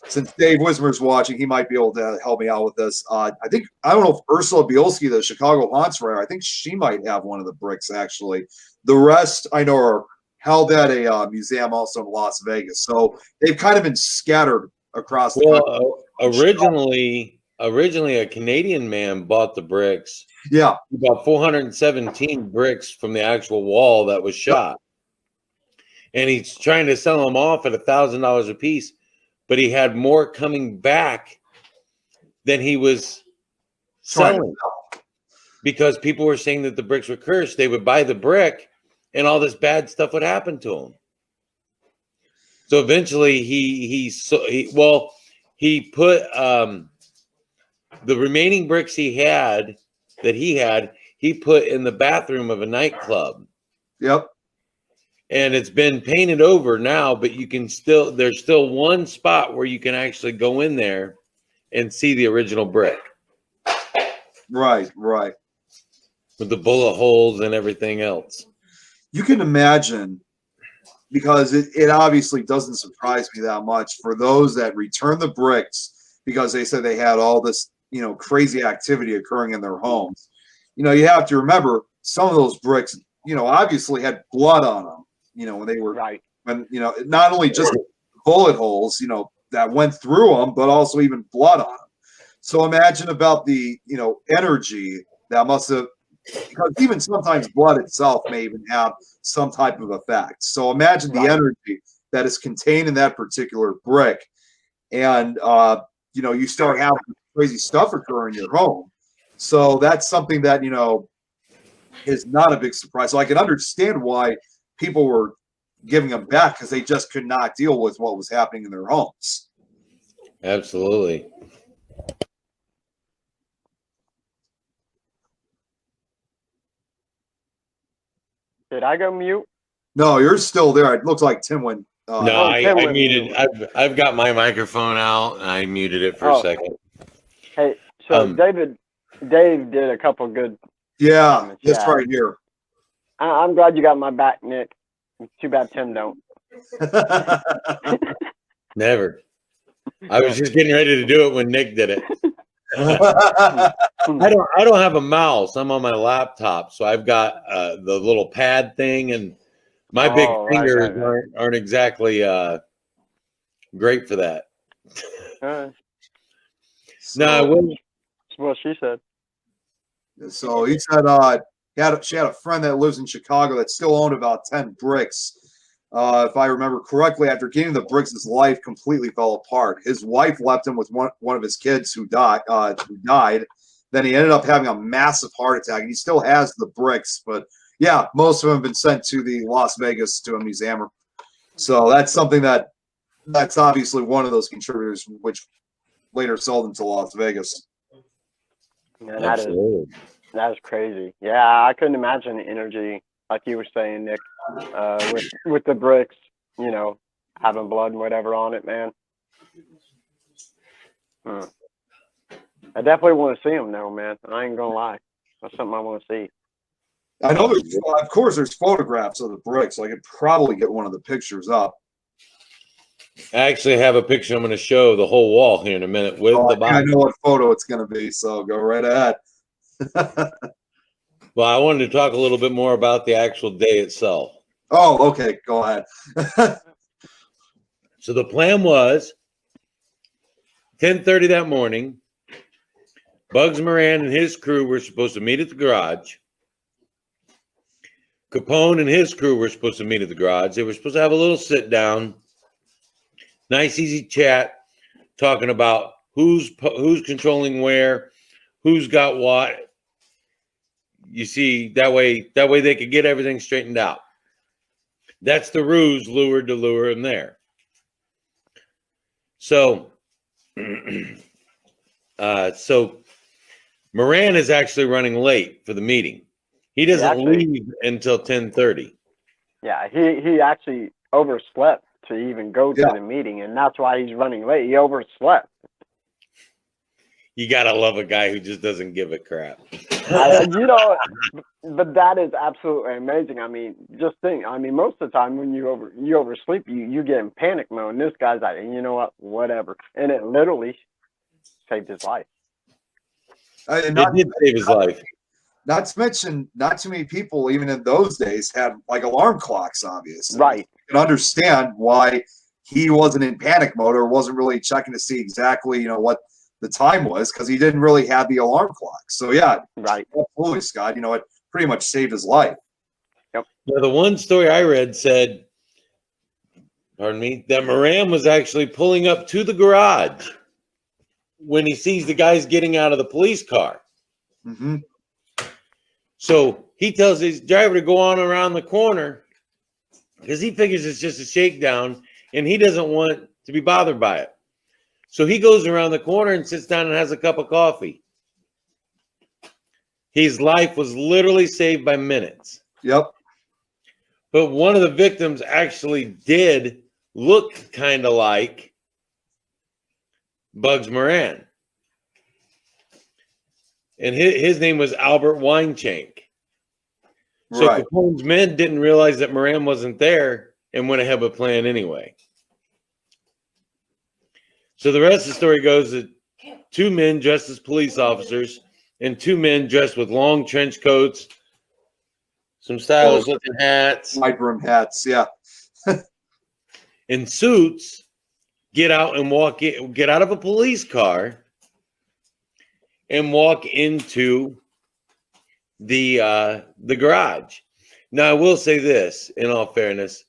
since Dave Wismer's watching, he might be able to help me out with this. I don't know if Ursula Bielski, the Chicago Haunts writer, I think she might have one of the bricks, actually. The rest I know are held at a museum also in Las Vegas. So they've kind of been scattered across the country. Originally, a Canadian man bought the bricks. Yeah. About 417 bricks from the actual wall that was shot. And he's trying to sell them off at $1,000 a piece, but he had more coming back than he was selling, because people were saying that the bricks were cursed. They would buy the brick and all this bad stuff would happen to him. So eventually he put the remaining bricks he had, he put in the bathroom of a nightclub. Yep. And it's been painted over now, but there's still one spot where you can actually go in there and see the original brick. Right. With the bullet holes and everything else. You can imagine, because it obviously doesn't surprise me that much, for those that return the bricks because they said they had all this, crazy activity occurring in their homes. You have to remember, some of those bricks, obviously had blood on them, when they were, right. When, not only just bullet holes, that went through them, but also even blood on them. So imagine about the, energy that must have, because even sometimes blood itself may even have some type of effect. So imagine the energy that is contained in that particular brick. And, you start having crazy stuff occur in your home. So that's something that, is not a big surprise. So I can understand why people were giving them back, because they just could not deal with what was happening in their homes. Absolutely. Did I go mute? No, you're still there. It looks like Tim went. No, I muted. I've got my microphone out. And I muted it for a second. Hey, so Dave did a couple good. Yeah, that's right here. I'm glad you got my back, Nick. Too bad Tim don't. Never. I was just getting ready to do it when Nick did it. I don't have a mouse. I'm on my laptop, so I've got the little pad thing, and my big fingers aren't exactly great for that. No, that's what she said. So he said she had a friend that lives in Chicago that still owned about 10 bricks. If I remember correctly, after getting the bricks, his life completely fell apart. His wife left him with one of his kids who died. Then he ended up having a massive heart attack, and he still has the bricks. But yeah, most of them have been sent to the Las Vegas to a museum. So that's something that's obviously one of those contributors, which later sold them to Las Vegas. Man, that is crazy. Yeah, I couldn't imagine the energy, like you were saying, Nick, with the bricks, having blood and whatever on it, man. I definitely want to see them, though, man. I ain't gonna lie. That's something I want to see. I know there's, of course, there's photographs of the bricks. So I could probably get one of the pictures up. I actually have a picture I'm going to show the whole wall here in a minute with the body. I know what photo it's going to be, so go right ahead. Well, I wanted to talk a little bit more about the actual day itself. Oh, okay. Go ahead. So the plan was 10:30 that morning. Bugs Moran and his crew were supposed to meet at the garage. Capone and his crew were supposed to meet at the garage. They were supposed to have a little sit down, nice, easy chat, talking about who's controlling where, who's got what. You see, that way they could get everything straightened out. That's the ruse lured to lure him there. So, so Moran is actually running late for the meeting. He doesn't leave until 10:30. Yeah, he actually overslept to even go to the meeting, and that's why he's running late. He overslept. You gotta love a guy who just doesn't give a crap. You know, but that is absolutely amazing. I mean, just think. I mean, most of the time when you oversleep, you get in panic mode. And this guy's like, you know what, whatever, and it literally saved his life. It did save his life. Not to mention, not too many people, even in those days, had like alarm clocks, obviously. Right. You can understand why he wasn't in panic mode or wasn't really checking to see exactly, what the time was, because he didn't really have the alarm clock. So, yeah, right. Absolutely, Scott. It pretty much saved his life. Yep. Now, the one story I read said, that Moran was actually pulling up to the garage when he sees the guys getting out of the police car. Mm-hmm. So he tells his driver to go on around the corner because he figures it's just a shakedown and he doesn't want to be bothered by it. So he goes around the corner and sits down and has a cup of coffee. His life was literally saved by minutes. Yep. But one of the victims actually did look kind of like Bugs Moran. And his name was Albert Weinschenk. So Right. Capone's men didn't realize that Moran wasn't there and went ahead with a plan anyway. So the rest of the story goes that 2 men dressed as police officers and 2 men dressed with long trench coats, some stylish looking hats, white brim hats, yeah, and suits get out of a police car and walk into the garage. Now, I will say this, in all fairness,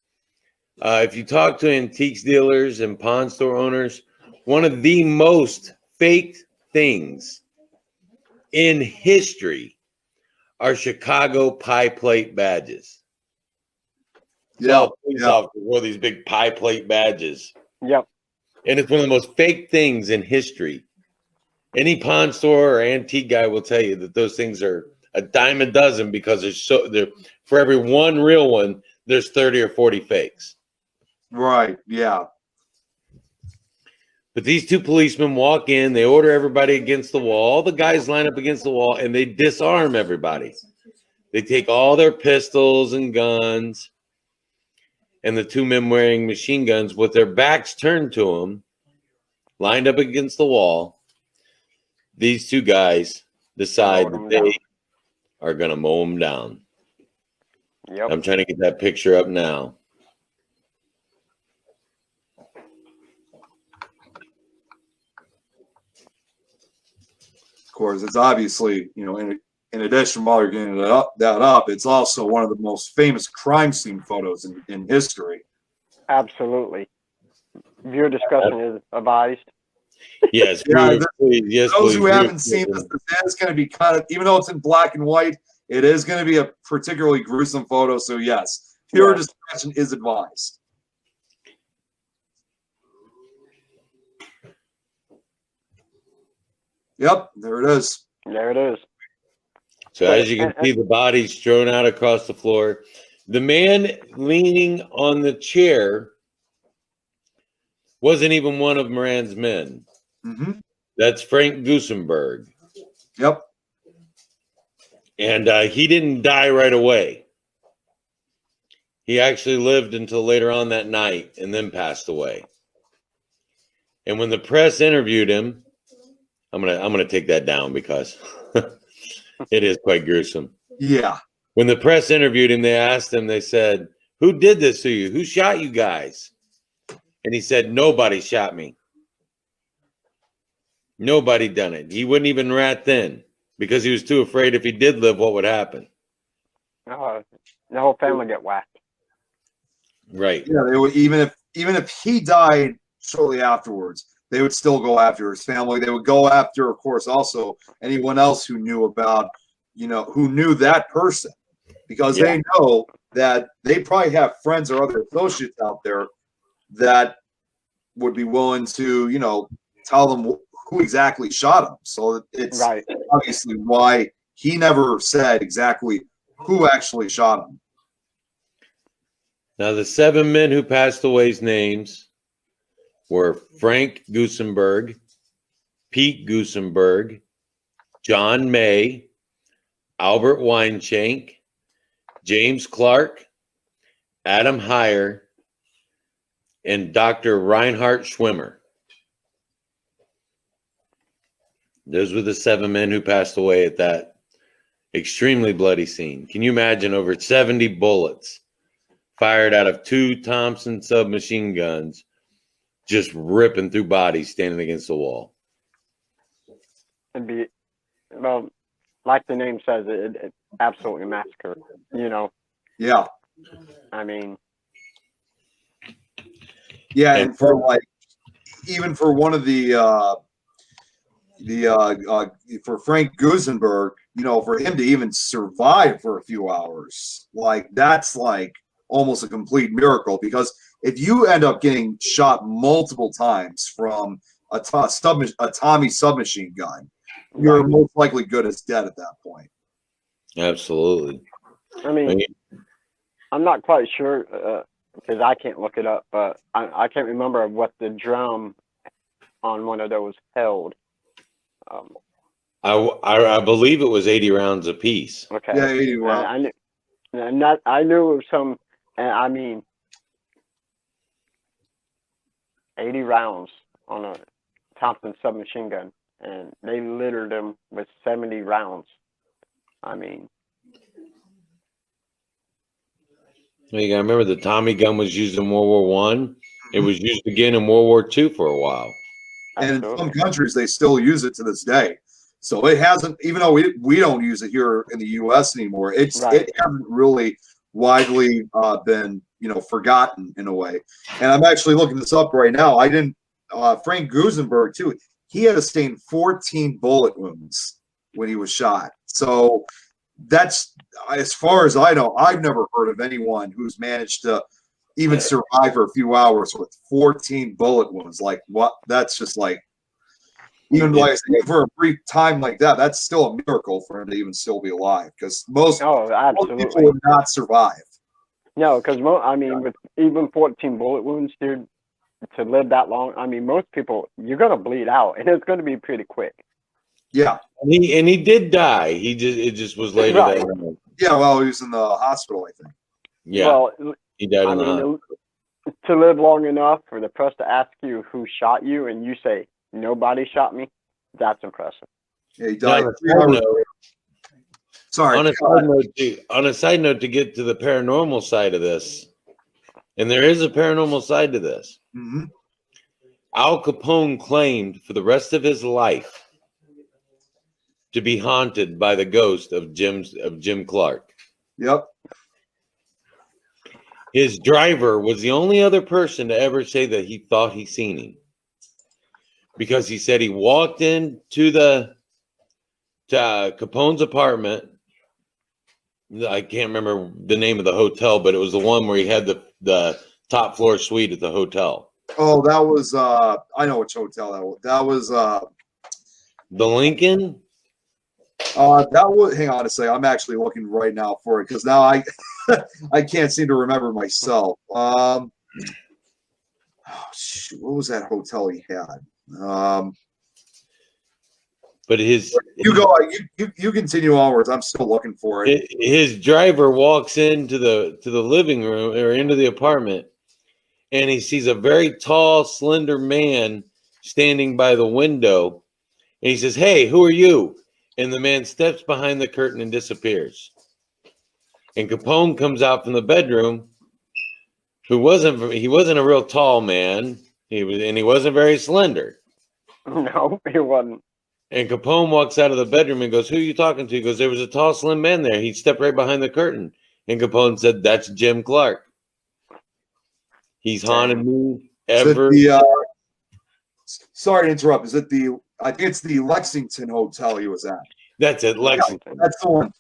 if you talk to antiques dealers and pawn store owners, one of the most faked things in history are Chicago pie plate badges. Yeah, police officers wore these big pie plate badges. Yep. And it's one of the most fake things in history. Any pawn store or antique guy will tell you that those things are a dime a dozen because they're for every one real one, there's 30 or 40 fakes. Right. Yeah. But these 2 policemen walk in, they order everybody against the wall. All the guys line up against the wall and they disarm everybody. They take all their pistols and guns, and the 2 men wearing machine guns with their backs turned to them, lined up against the wall. These 2 guys decide that they are going to mow them down. Yep. I'm trying to get that picture up now. Of course, it's obviously, in addition, while you're getting that up, it's also one of the most famous crime scene photos in history. Absolutely. Viewer discussion is advised. Yes, Yeah, please. Yes, those please. who haven't seen this, is going to be cut. Even though it's in black and white, it is going to be a particularly gruesome photo. So yes, viewer discretion is advised. Yep, there it is. There it is. So as you can see, the body's strewn out across the floor. The man leaning on the chair wasn't even one of Moran's men. Mm-hmm. That's Frank Gusenberg. Yep. And he didn't die right away. He actually lived until later on that night and then passed away. And when the press interviewed him, I'm gonna take that down because it is quite gruesome. Yeah. When the press interviewed him, they asked him, they said, "Who did this to you? Who shot you guys?" And he said, "Nobody shot me. Nobody done it." He wouldn't even rat then because he was too afraid if he did live, what would happen? The whole family get whacked. Right. Yeah, they would even if he died shortly afterwards, they would still go after his family. They would go after, of course, also anyone else who knew about, who knew that person, because they know that they probably have friends or other associates out there that would be willing to, tell them who exactly shot him. So it's obviously why he never said exactly who actually shot him. Now, the 7 men who passed away's names were Frank Gusenberg, Pete Gusenberg, John May, Albert Weinshank, James Clark, Adam Heyer, and Dr. Reinhard Schwimmer. Those were the 7 men who passed away at that extremely bloody scene. Can you imagine over 70 bullets fired out of 2 Thompson submachine guns just ripping through bodies standing against the wall? It'd be, well, like the name says, it absolutely massacre, Yeah. I mean. Yeah, and for even for one of for Frank Gusenberg, for him to even survive for a few hours, that's almost a complete miracle, because if you end up getting shot multiple times from a Tommy submachine gun, you're most likely good as dead at that point. Absolutely. I mean, I'm not quite sure because I can't look it up, but I can't remember what the drum on one of those held. I believe it was 80 rounds apiece. Okay. Yeah, 80 rounds. I knew of some, I mean, 80 rounds on a Thompson submachine gun, and they littered them with 70 rounds. I mean. Well, you got to remember the Tommy gun was used in World War I. It was used again in World War II for a while. And in some countries, they still use it to this day. So it hasn't, even though we don't use it here in the U.S. anymore, it hasn't really widely been, forgotten in a way. And I'm actually looking this up right now. Frank Gusenberg, too, he had to sustain 14 bullet wounds when he was shot. So that's, as far as I know, I've never heard of anyone who's managed to even survive for a few hours with 14 bullet wounds. What? That's just even for a brief time like that, that's still a miracle for him to even still be alive, because most people would not survive. No, because with even 14 bullet wounds, dude, to live that long, most people, you're gonna bleed out, and it's gonna be pretty quick. Yeah, and he did die. It just was later that night. Yeah, well, he was in the hospital, I think. Yeah, well, he died in the hospital. To live long enough for the press to ask you who shot you, and you say nobody shot me, that's impressive. Yeah, he died. Sorry. On a side note, to get to the paranormal side of this, and there is a paranormal side to this. Mm-hmm. Al Capone claimed for the rest of his life to be haunted by the ghost of Jim Clark. Yep. His driver was the only other person to ever say that he thought he seen him, because he said he walked into Capone's apartment. I can't remember the name of the hotel, but it was the one where he had the top floor suite at the hotel. Oh, that was I know which hotel that was. That was the Lincoln. That was. Hang on a second. I'm actually looking right now for it, because now I I can't seem to remember myself. What was that hotel he had? But You go. You continue onwards. I'm still looking for it. His driver walks into the living room or into the apartment, and he sees a very tall, slender man standing by the window. And he says, "Hey, who are you?" And the man steps behind the curtain and disappears. And Capone comes out from the bedroom, he wasn't a real tall man. He wasn't very slender. No, he wasn't. And Capone walks out of the bedroom and goes, "Who are you talking to?" He goes, "There was a tall, slim man there. He stepped right behind the curtain." And Capone said, "That's Jim Clark. He's haunted me ever." Sorry to interrupt. Is it the? I think it's the Lexington Hotel he was at. That's it, Lexington. Yeah, that's the one.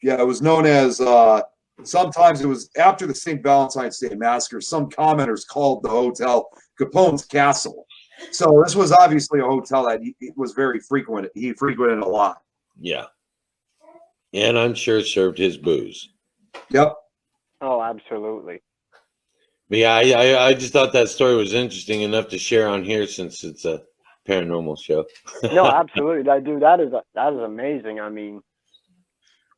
Yeah, it was known as. Sometimes it was after the St. Valentine's Day Massacre. Some commenters called the hotel Capone's Castle. So this was obviously a hotel that he was very frequent. He frequented a lot. Yeah. And I'm sure served his booze. Yep. Oh, absolutely. But yeah, I just thought that story was interesting enough to share on here since it's a paranormal show. No, absolutely. That is amazing. I mean,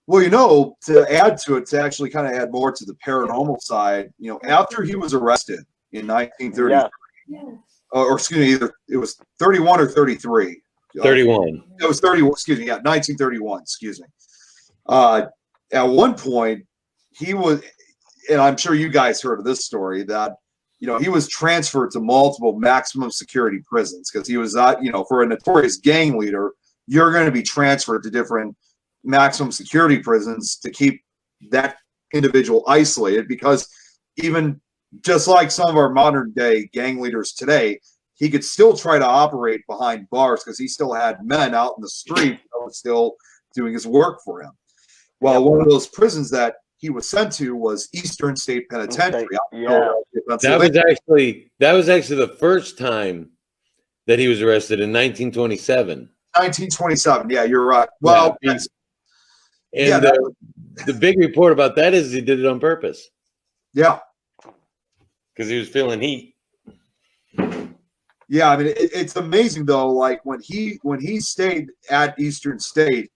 well, you know, to add to it, to actually kind of add more to the paranormal side, you know, after he was arrested in 1933, or excuse me, either it was 31 or 33. 31. It was 31. Excuse me. Yeah, 1931. Excuse me. At one point, he was, and I'm sure you guys heard of this story, that, you know, he was transferred to multiple maximum security prisons because he was not, you know, for a notorious gang leader, you're going to be transferred to different maximum security prisons to keep that individual isolated, because even just like some of our modern day gang leaders today, he could still try to operate behind bars because he still had men out in the street that were still doing his work for him. Well, one of those prisons that he was sent to was Eastern State Penitentiary. Yeah. That was actually the first time that he was arrested in 1927. 1927. Yeah, you're right. Well, yeah, and the big report about that is he did it on purpose. Yeah. Because he was feeling heat. Yeah, I mean, it's amazing though. Like when he stayed at Eastern State,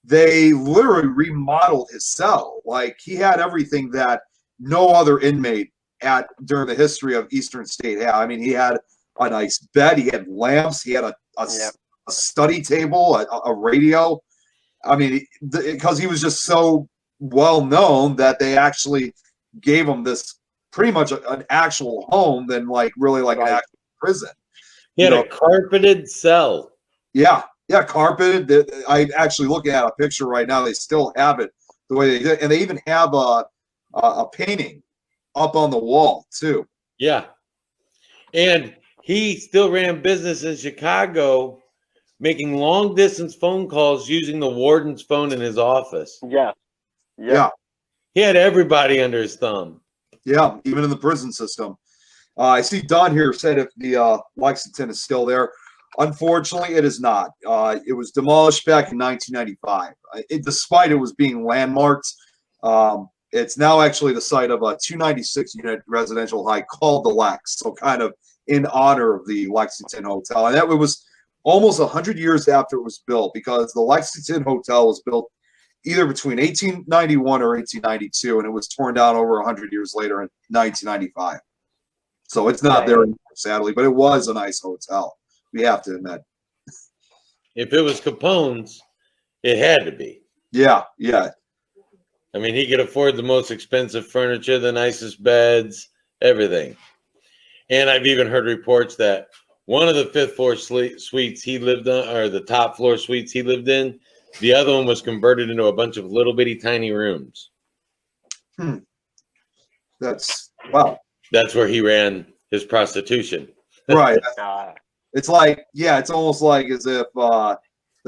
they literally remodeled his cell. Like he had everything that no other inmate during the history of Eastern State had. I mean, he had a nice bed, he had lamps, he had a study table, a radio. I mean, because he was just so well known that they actually gave him this pretty much an actual home than like really like an actual prison. He had a carpeted cell. Yeah, carpeted. I actually looking at a picture right now. They still have it the way they did, and they even have a painting up on the wall too. Yeah, and he still ran business in Chicago, making long distance phone calls using the warden's phone in his office. Yeah. He had everybody under his thumb. Yeah, even in the prison system. I see Don here said if the Lexington is still there. Unfortunately, it is not. It was demolished back in 1995. Despite it was being landmarked, it's now actually the site of a 296-unit residential high called the Lex, so kind of in honor of the Lexington Hotel. And that was almost 100 years after it was built, because the Lexington Hotel was built either between 1891 or 1892, and it was torn down over 100 years later in 1995. So it's not there anymore, sadly, but it was a nice hotel. We have to admit. If it was Capone's, it had to be. Yeah. I mean, he could afford the most expensive furniture, the nicest beds, everything. And I've even heard reports that one of the fifth floor suites he lived on, or the top floor suites he lived in, the other one was converted into a bunch of little bitty tiny rooms. That's wow. That's where he ran his prostitution. Right. It's like, it's almost like as if the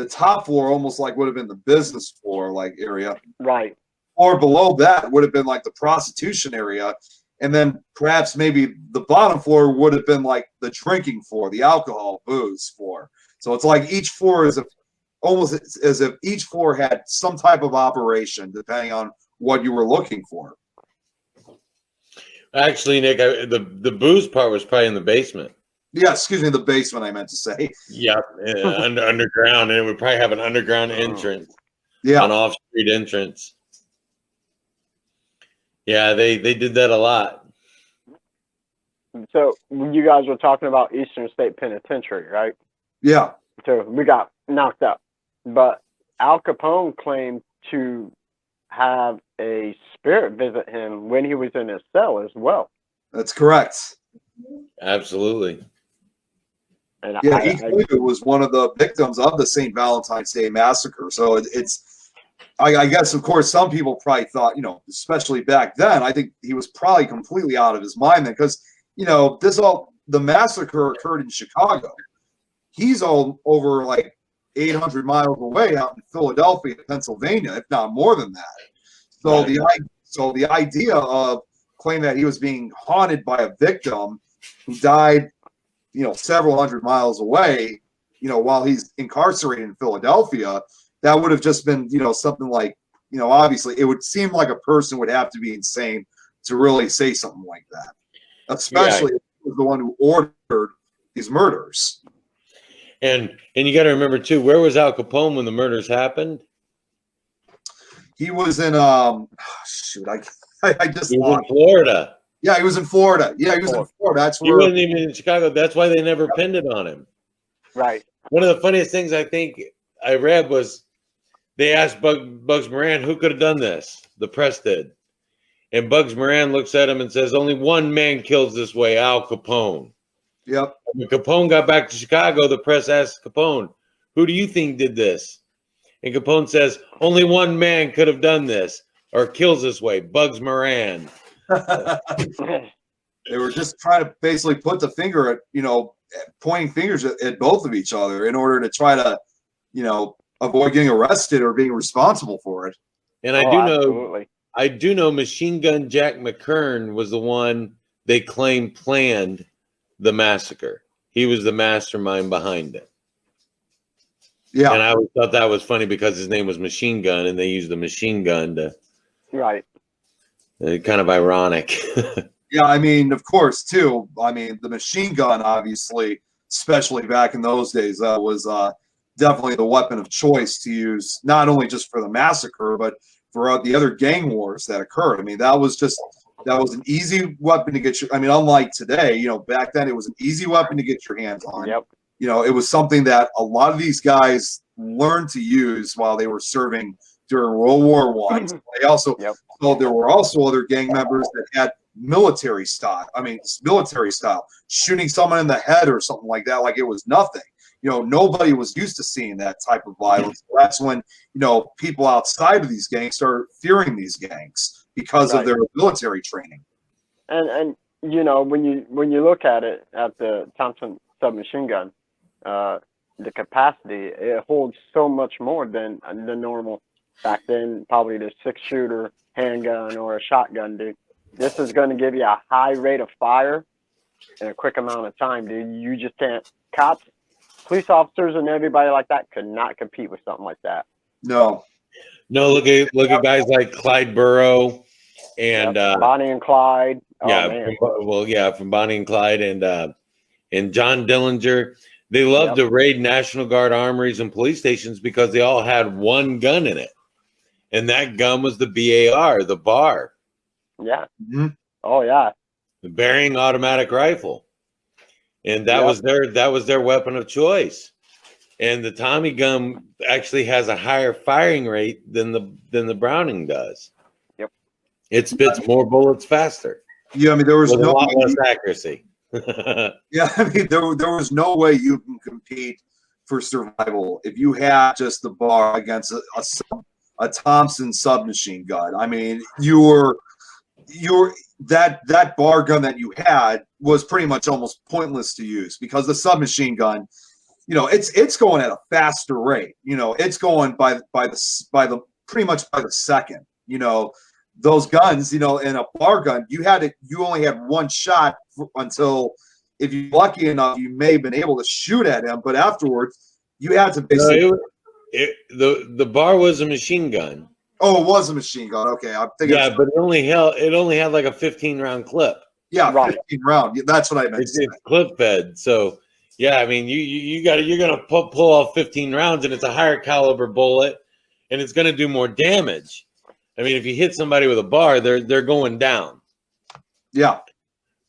top floor almost like would have been the business floor like area. Right. Or below that would have been like the prostitution area. And then perhaps maybe the bottom floor would have been like the drinking floor, the alcohol, booze floor. So it's like each floor is almost as if each floor had some type of operation depending on what you were looking for. Actually, Nick, the booze part was probably in the basement. Yeah, excuse me, the basement. I meant to say. Yeah, underground, and it would probably have an underground entrance, Yeah, an off-street entrance. Yeah, they did that a lot. So you guys were talking about Eastern State Penitentiary, right? yeah. So we got knocked up, but Al Capone claimed to have a spirit visit him when he was in his cell as well. That's correct. Absolutely. And Yeah, he was one of the victims of the St. Valentine's Day Massacre. So I guess, of course, some people probably thought, especially back then, I think he was probably completely out of his mind then because, the massacre occurred in Chicago. He's all over like 800 miles away out in Philadelphia, Pennsylvania, if not more than that. So the idea of claiming that he was being haunted by a victim who died, several hundred miles away, while he's incarcerated in Philadelphia, that would have just been, something like, obviously it would seem like a person would have to be insane to really say something like that, especially if he was the one who ordered these murders. And you got to remember too, where was Al Capone when the murders happened? He was in I just he was in Florida. Yeah, he was in Florida. Yeah, he was in Florida. That's where he wasn't even in Chicago. That's why they never pinned it on him. Right. One of the funniest things I think I read was they asked Bugs Moran who could have done this. The press did. And Bugs Moran looks at him and says, only one man kills this way, Al Capone. Yep. When Capone got back to Chicago, the press asked Capone, who do you think did this? And Capone says, only one man could have done this or kills this way, Bugs Moran. They were just trying to basically put the finger at, pointing fingers at both of each other in order to try to, avoid getting arrested or being responsible for it. And I do know Machine Gun Jack McKern was the one they claimed planned the massacre. He was the mastermind behind it. Yeah. And I always thought that was funny because his name was Machine Gun and they used the machine gun to. Right. Kind of ironic. Yeah, I mean, of course, too. I mean, the machine gun, obviously, especially back in those days, was definitely the weapon of choice to use, not only just for the massacre, but for the other gang wars that occurred. I mean, that was an easy weapon to get unlike today, back then it was an easy weapon to get your hands on. Yep. It was something that a lot of these guys learned to use while they were serving during World War I. They also, so there were also other gang members that had military style, shooting someone in the head or something like that, like it was nothing. Nobody was used to seeing that type of violence. That's when, people outside of these gangs started fearing these gangs because of their military training. And when you look at it at the Thompson submachine gun, the capacity, it holds so much more than the normal back then, probably the 6-shooter handgun or a shotgun, dude. This is going to give you a high rate of fire in a quick amount of time, dude. You just can't. Cops, police officers, and everybody like that could not compete with something like that. No. Look at guys like Clyde Burrow and Bonnie and Clyde. From Bonnie and Clyde and John Dillinger. They loved to raid National Guard armories and police stations because they all had one gun in it, and that gun was the BAR, the bar. Yeah. Mm-hmm. Oh yeah. The bearing automatic rifle, and that was their weapon of choice. And the Tommy gun actually has a higher firing rate than the Browning does. Yep. It spits more bullets faster. Yeah, I mean there was a lot less accuracy. Yeah, I mean there was no way you can compete for survival if you had just the bar against a Thompson submachine gun. I mean, that bar gun that you had was pretty much almost pointless to use because the submachine gun, it's going at a faster rate. It's going by the pretty much by the second. Those guns, in a bar gun, you only had one shot until, if you're lucky enough, you may have been able to shoot at him, but afterwards you had to basically. The bar was a machine gun. Oh, it was a machine gun. Okay, I'm thinking. Yeah, but it only had like a 15-round clip. Yeah, Right. 15 round. That's what I meant. It's clip fed. So yeah, I mean, you're gonna pull off 15 rounds, and it's a higher caliber bullet, and it's gonna do more damage. I mean, if you hit somebody with a bar, they're going down. Yeah.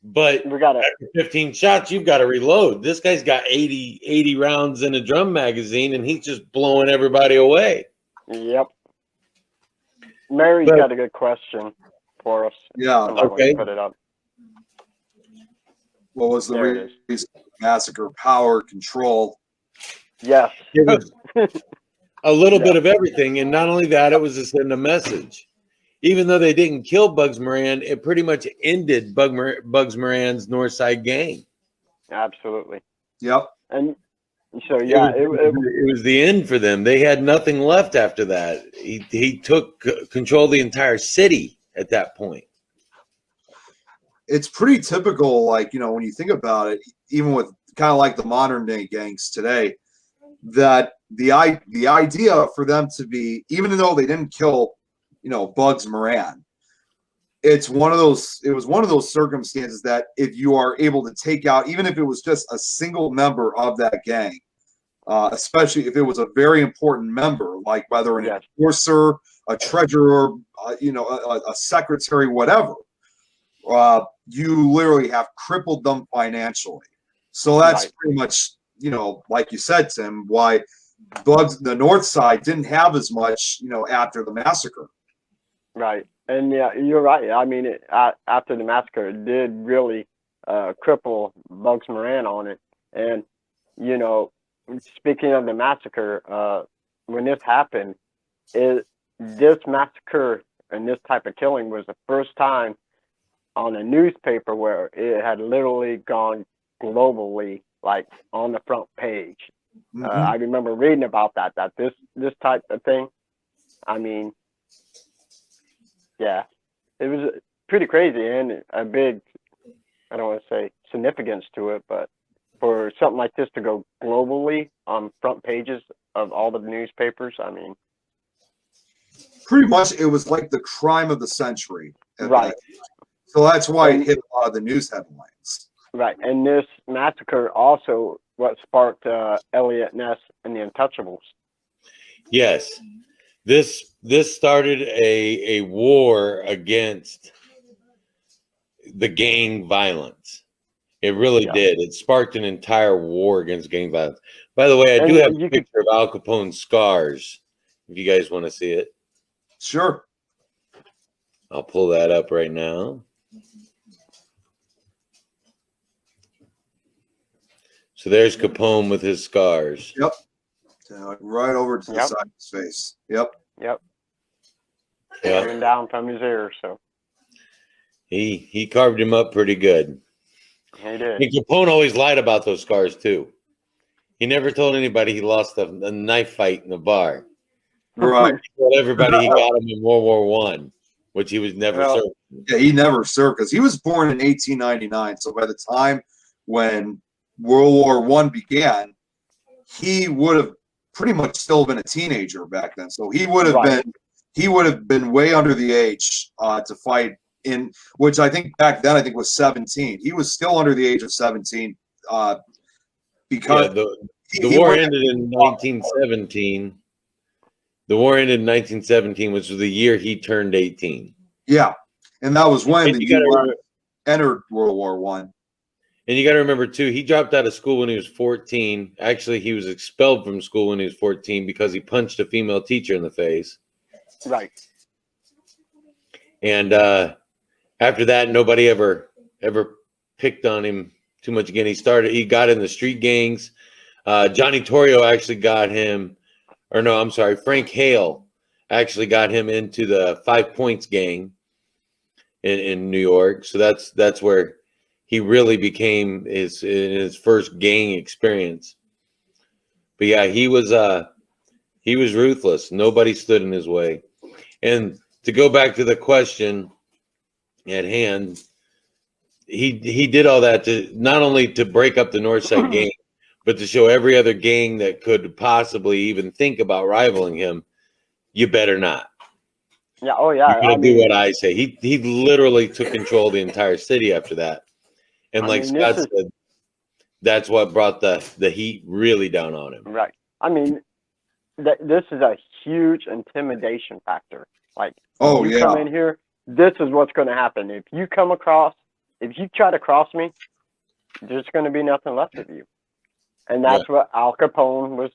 But after 15 shots, you've got to reload. This guy's got 80 rounds in a drum magazine, and he's just blowing everybody away. Yep. Mary's got a good question for us. Yeah. Okay. Put it up. What was the reason? Massacre, power, control. Yes. It was a little bit of everything, and not only that, it was to send a message. Even though they didn't kill Bugs Moran, it pretty much ended Bugs Moran's Northside gang. Absolutely. Yep. And so yeah, it was the end for them. They had nothing left after that. He took control of the entire city at that point. It's pretty typical, like, you know, when you think about it, even with kind of like the modern day gangs today, that the idea for them to be, even though they didn't kill, you know, Bugs Moran, it was one of those circumstances that if you are able to take out, even if it was just a single member of that gang, especially if it was a very important member, like whether an enforcer, a treasurer, you know, a secretary, whatever, you literally have crippled them financially. So that's pretty much, you know, like you said, Tim, why the North Side didn't have as much, you know, after the massacre. Right. And yeah, you're right. I mean, after the massacre, it did really cripple Bugs Moran on it. And, you know, speaking of the massacre, when this happened, this massacre and this type of killing was the first time on a newspaper where it had literally gone globally, like on the front page. Mm-hmm. I remember reading about that this type of thing, I mean, yeah, it was pretty crazy and a big, I don't want to say significance to it, but for something like this to go globally on front pages of all the newspapers, I mean, pretty much it was like the crime of the century. Right. So that's why it hit a lot of the news headlines. Right. And this massacre also what sparked Elliot Ness and the Untouchables. Yes. This started a war against the gang violence. It really did. It sparked an entire war against gang violence. By the way, I do have a picture of Al Capone's scars, if you guys want to see it. Sure. I'll pull that up right now. So there's Capone with his scars. Yep. Right over to the side of his face. Yep. Coming down from his ear, so. He carved him up pretty good. He did. And Capone always lied about those scars too. He never told anybody he lost a knife fight in the bar. Right. He told everybody he got him in World War I, which he was never served. Yeah, he never served because he was born in 1899. So by the time when World War I began, he would have pretty much still been a teenager back then. So he would have been way under the age to fight in, which I think back then I think was 17. He was still under the age of 17 because the war ended in 1917. The war ended in 1917, which was the year he turned 18. Yeah, and that was when the U.S. entered World War I. And you got to remember, too, he dropped out of school when he was 14. Actually, he was expelled from school when he was 14 because he punched a female teacher in the face. Right. And after that, nobody ever picked on him too much again. He got in the street gangs. Johnny Torrio actually got him, Frank Hale actually got him into the 5 Points gang in New York. So that's where he really became his first gang experience. But yeah, he was ruthless. Nobody stood in his way. And to go back to the question at hand, he did all that to not only to break up the Northside gang, but to show every other gang that could possibly even think about rivaling him, you better not. Yeah. Oh yeah. You're gonna do what I say. He literally took control of the entire city after that. And like Scott said, that's what brought the heat really down on him. Right. I mean, this is a huge intimidation factor. Like, oh you yeah, come in here, this is what's going to happen. If you try to cross me, there's going to be nothing left of you. And that's what Al Capone was.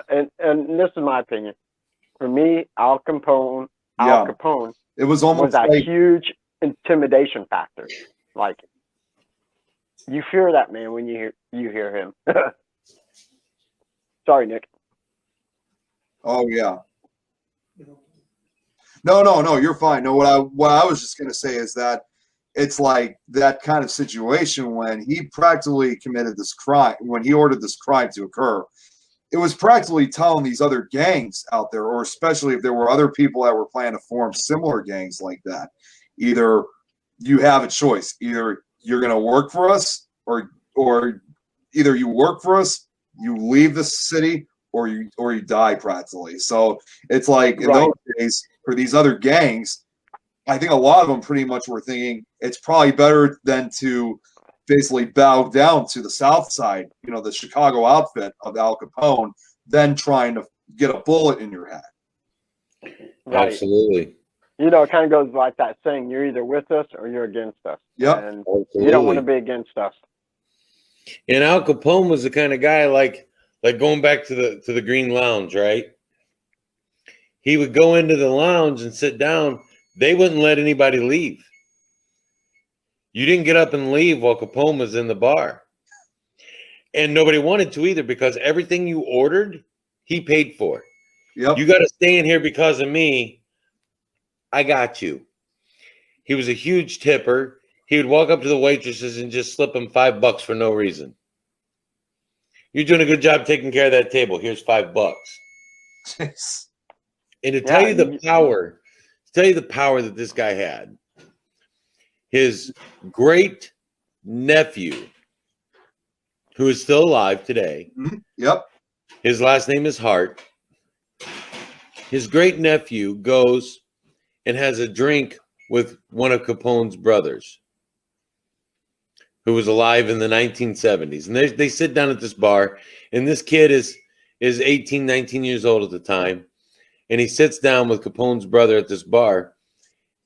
And this is my opinion. For me, Al Capone, it was almost a like huge intimidation factor. Like, you fear that man when you hear him. Sorry, Nick. oh yeah. No, you're fine. No, what I was just gonna say is that it's like that kind of situation when he practically committed this crime, when he ordered this crime to occur. It was practically telling these other gangs out there, or especially if there were other people that were planning to form similar gangs like that, either you have a choice. Either you're going to work for us, or either you work for us, you leave the city, or you die practically. So it's like in those days, for these other gangs, I think a lot of them pretty much were thinking it's probably better than to basically bow down to the South Side, the Chicago outfit of Al Capone, than trying to get a bullet in your head. Right. Absolutely. It kind of goes like that saying, you're either with us or you're against us. Yep. And Absolutely. You don't want to be against us. And Al Capone was the kind of guy like going back to the Green Lounge, right? He would go into the lounge and sit down. They wouldn't let anybody leave. You didn't get up and leave while Capone was in the bar. And nobody wanted to either, because everything you ordered, he paid for. Yep. You got to stay in here because of me. I got you. He was a huge tipper. He would walk up to the waitresses and just slip them $5 for no reason. You're doing a good job taking care of that table. Here's $5. And to tell you the power that this guy had, his great nephew, who is still alive today. Yep. His last name is Hart. His great nephew goes and has a drink with one of Capone's brothers, who was alive in the 1970s. And they sit down at this bar, and this kid is 18, 19 years old at the time. And he sits down with Capone's brother at this bar.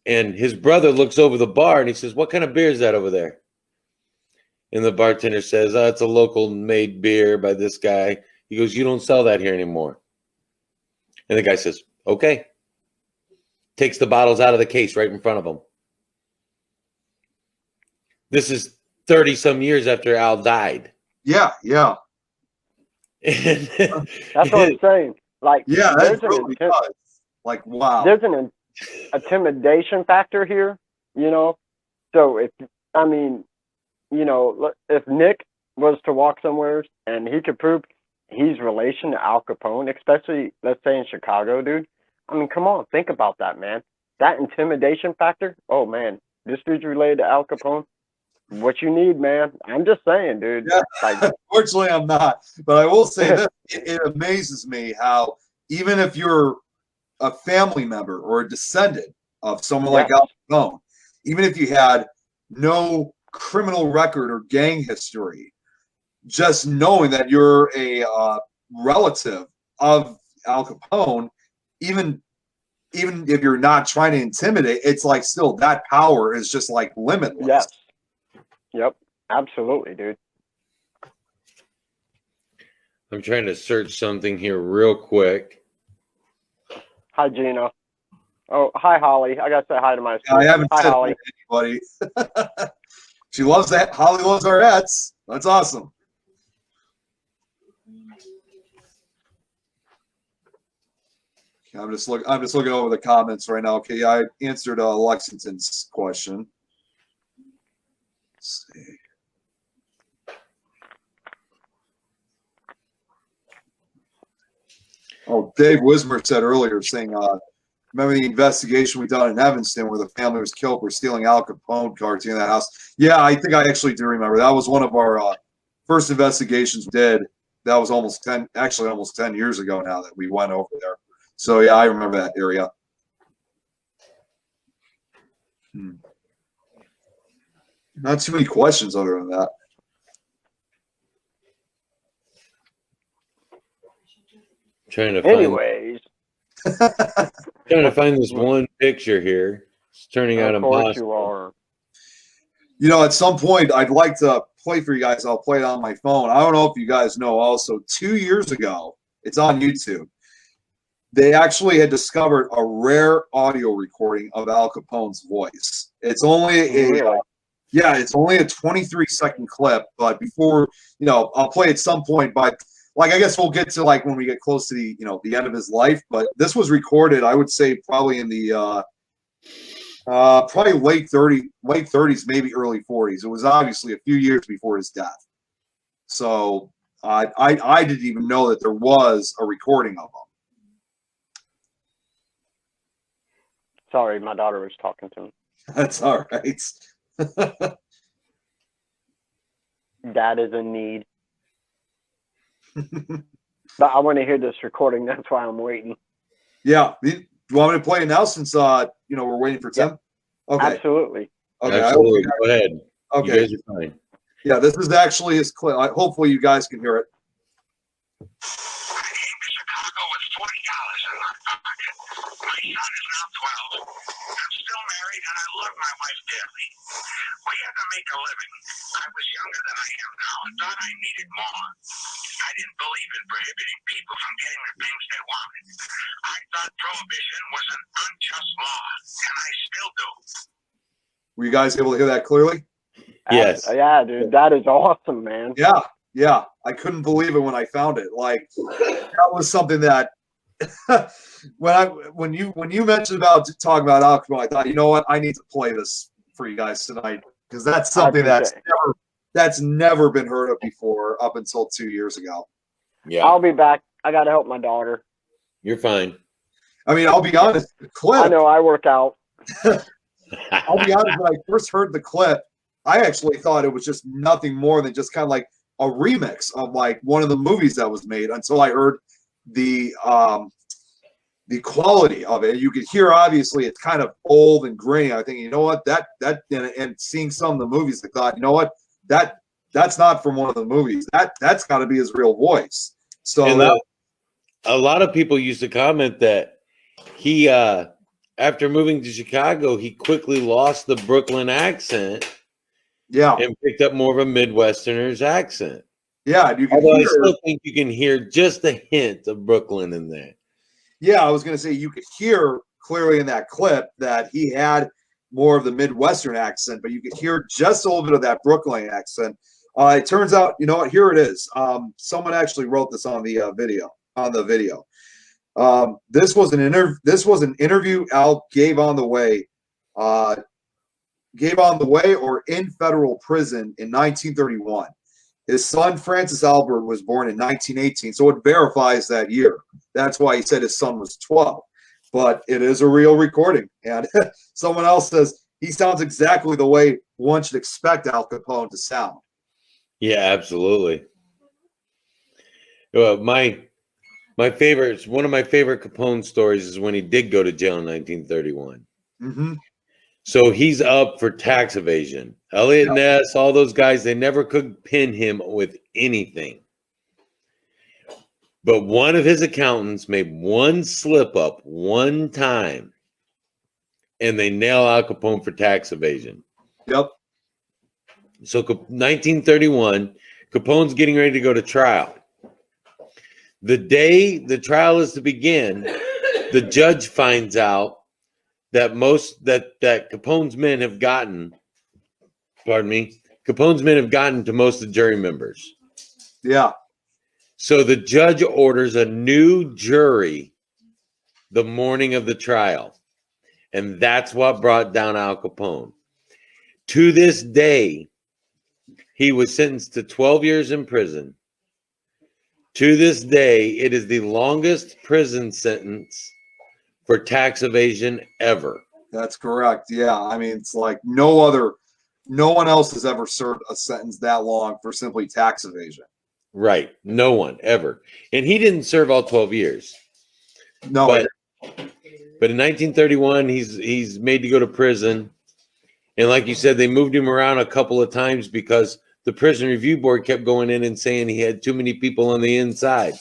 And his brother looks over the bar and he says, "What kind of beer is that over there?" And the bartender says, "Oh, it's a local made beer by this guy." He goes, "You don't sell that here anymore." And the guy says, "Okay." Takes the bottles out of the case right in front of him. This is 30 some years after Al died. Yeah. And that's what I'm saying. Like, yeah, that's really does. Like, wow. There's an intimidation factor here, So if Nick was to walk somewhere and he could prove he's relation to Al Capone, especially let's say in Chicago, dude. I mean, come on, think about that, man. That intimidation factor. Oh man, this dude's related to Al Capone. What you need, man. I'm just saying, dude. Yeah. Like, Fortunately, I'm not. But I will say this: it amazes me how even if you're a family member or a descendant of someone like Al Capone, even if you had no criminal record or gang history, just knowing that you're a relative of Al Capone, even if you're not trying to intimidate, it's like still that power is just like limitless. Yes. Yep. Absolutely, dude. I'm trying to search something here real quick. Hi, Gino. Oh, hi, Holly. I gotta say hi to my sister. I haven't hi, said Holly. hi to anybody. She loves that. Holly loves our hats. That's awesome. I'm just looking over the comments right now. Okay, I answered Lexington's question. Let's see. Oh, Dave Wismer said earlier, saying, remember the investigation we done in Evanston where the family was killed for stealing Al Capone cards in that house? Yeah, I think I actually do remember. That was one of our first investigations we did. That was almost 10 years ago now that we went over there. So, yeah, I remember that area. Not too many questions other than that. Trying to Anyways, find this one picture here. It's turning out of course impossible. you are. You know, at some point, I'd like to play for you guys. I'll play it on my phone. I don't know if you guys know also, 2 years ago, it's on YouTube, they actually had discovered a rare audio recording of Al Capone's voice. It's only it's only a 23-second clip, but before, I'll play at some point, but like, I guess we'll get to like when we get close to the end of his life, but this was recorded, I would say probably in the probably late 30s, maybe early 40s. It was obviously a few years before his death. So I didn't even know that there was a recording of him. Sorry, my daughter was talking to me. That's all right. Dad is in need. But I want to hear this recording. That's why I'm waiting. Yeah. You want me to play it now since we're waiting for Tim? Yep. Okay. Absolutely. Okay. Absolutely. Go ahead. Okay. You guys are fine. Yeah, this is actually his clip. Hopefully you guys can hear it. I came to Chicago with $40 in my pocket. My son is now 12. I'm still married and I love my wife dearly. We had to make a living. I was younger than I am now and thought I needed more. I didn't believe in prohibiting people from getting the things they wanted. I thought prohibition was an unjust law, and I still do. Were you guys able to hear that clearly? Yes. Yeah, dude, that is awesome, man. Yeah. I couldn't believe it when I found it. Like, that was something that when you mentioned about talking about Al Capone, I thought, you know what, I need to play this for you guys tonight, because that's something that's never been heard of before up until 2 years ago. Yeah. I'll be back. I got to help my daughter. You're fine. I mean, I'll be honest, the clip. I know I work out. I'll be honest, when I first heard the clip, I actually thought it was just nothing more than just kind of like a remix of like one of the movies that was made, until I heard the quality of it. You could hear, obviously, it's kind of old and grainy. I think, you know what, that and seeing some of the movies, I thought, you know what, that's not from one of the movies. That's got to be his real voice. So a lot of people used to comment that he after moving to Chicago, he quickly lost the Brooklyn accent. Yeah. And picked up more of a Midwesterner's accent. Yeah. You can Although I still think you can hear just a hint of Brooklyn in there. Yeah, I was going to say, you could hear clearly in that clip that he had more of the Midwestern accent, but you could hear just a little bit of that Brooklyn accent. It turns out, you know what? Here it is. Someone actually wrote this on the video. This was an interview Al gave on the way or in federal prison in 1931. His son, Francis Albert, was born in 1918, so it verifies that year. That's why he said his son was 12. But it is a real recording. And someone else says he sounds exactly the way one should expect Al Capone to sound. Yeah, absolutely. Well, one of my favorite Capone stories is when he did go to jail in 1931. Mm-hmm. So he's up for tax evasion. Elliot Ness, all those guys, they never could pin him with anything. But one of his accountants made one slip up one time, and they nail Al Capone for tax evasion. Yep. So 1931, Capone's getting ready to go to trial. The day the trial is to begin, the judge finds out that Capone's men have gotten to most of the jury members. Yeah. So the judge orders a new jury the morning of the trial. And that's what brought down Al Capone. To this day, he was sentenced to 12 years in prison. To this day, it is the longest prison sentence for tax evasion ever. That's correct. Yeah. I mean, it's like no one else has ever served a sentence that long for simply tax evasion. Right. No one ever. And he didn't serve all 12 years. No. But in 1931, he's made to go to prison. And like you said, they moved him around a couple of times because the prison review board kept going in and saying he had too many people on the inside.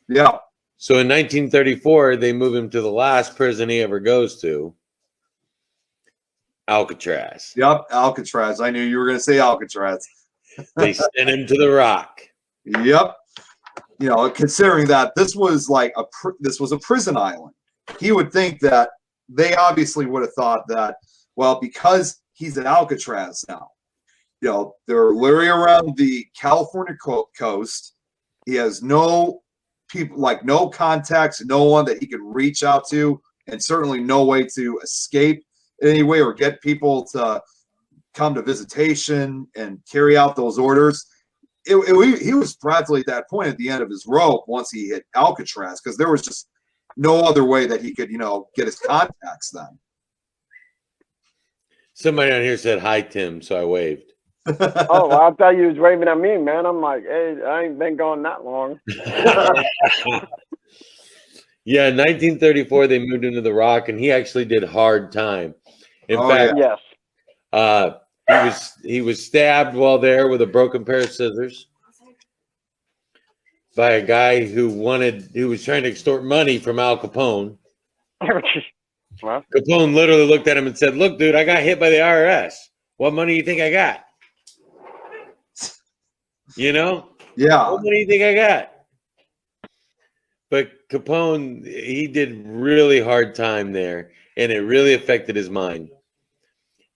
Yeah. So in 1934, they move him to the last prison he ever goes to, Alcatraz. Yep, Alcatraz. I knew you were going to say Alcatraz. They sent him to the Rock. Yep. You know, considering that this was like this was a prison island, he would think that they obviously would have thought that, well, because he's at Alcatraz now, you know, they're literally around the California coast. He has no people, like no contacts, no one that he could reach out to, and certainly no way to escape in any way or get people to come to visitation and carry out those orders. He was practically at that point at the end of his rope once he hit Alcatraz, because there was just no other way that he could, you know, get his contacts then. Somebody on here said hi, Tim, so I waved. Oh, well, I thought you was waving at me, man. I'm like, hey, I ain't been gone that long. Yeah, in 1934, they moved him to the Rock, and he actually did hard time. In fact, yes. He was stabbed while there with a broken pair of scissors by a guy who was trying to extort money from Al Capone. Well, Capone literally looked at him and said, "Look, dude, I got hit by the IRS. What money do you think I got? You know? Yeah. What money do you think I got?" But Capone, he did really hard time there, and it really affected his mind.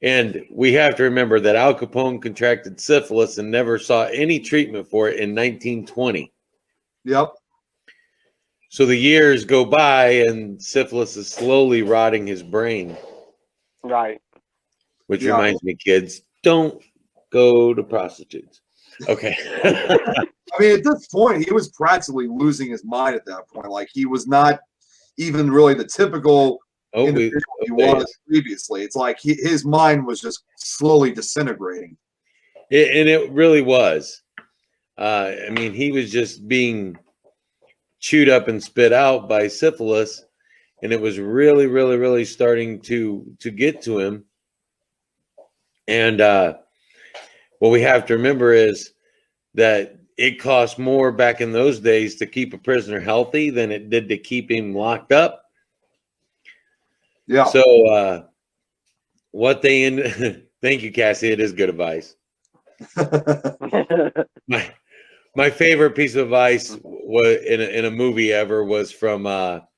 And we have to remember that Al Capone contracted syphilis and never saw any treatment for it in 1920. Yep. So the years go by, and syphilis is slowly rotting his brain. right. Which reminds me, kids, don't go to prostitutes. Okay. I mean, at this point, he was practically losing his mind at that point. Like, he was not even really the typical individual he was previously. It's like his mind was just slowly disintegrating. And it really was. I mean, he was just being chewed up and spit out by syphilis, and it was really, really, really starting to get to him. And what we have to remember is that it cost more back in those days to keep a prisoner healthy than it did to keep him locked up. Yeah. So what they end thank you, Cassie. It is good advice. My favorite piece of advice was in a movie ever was from A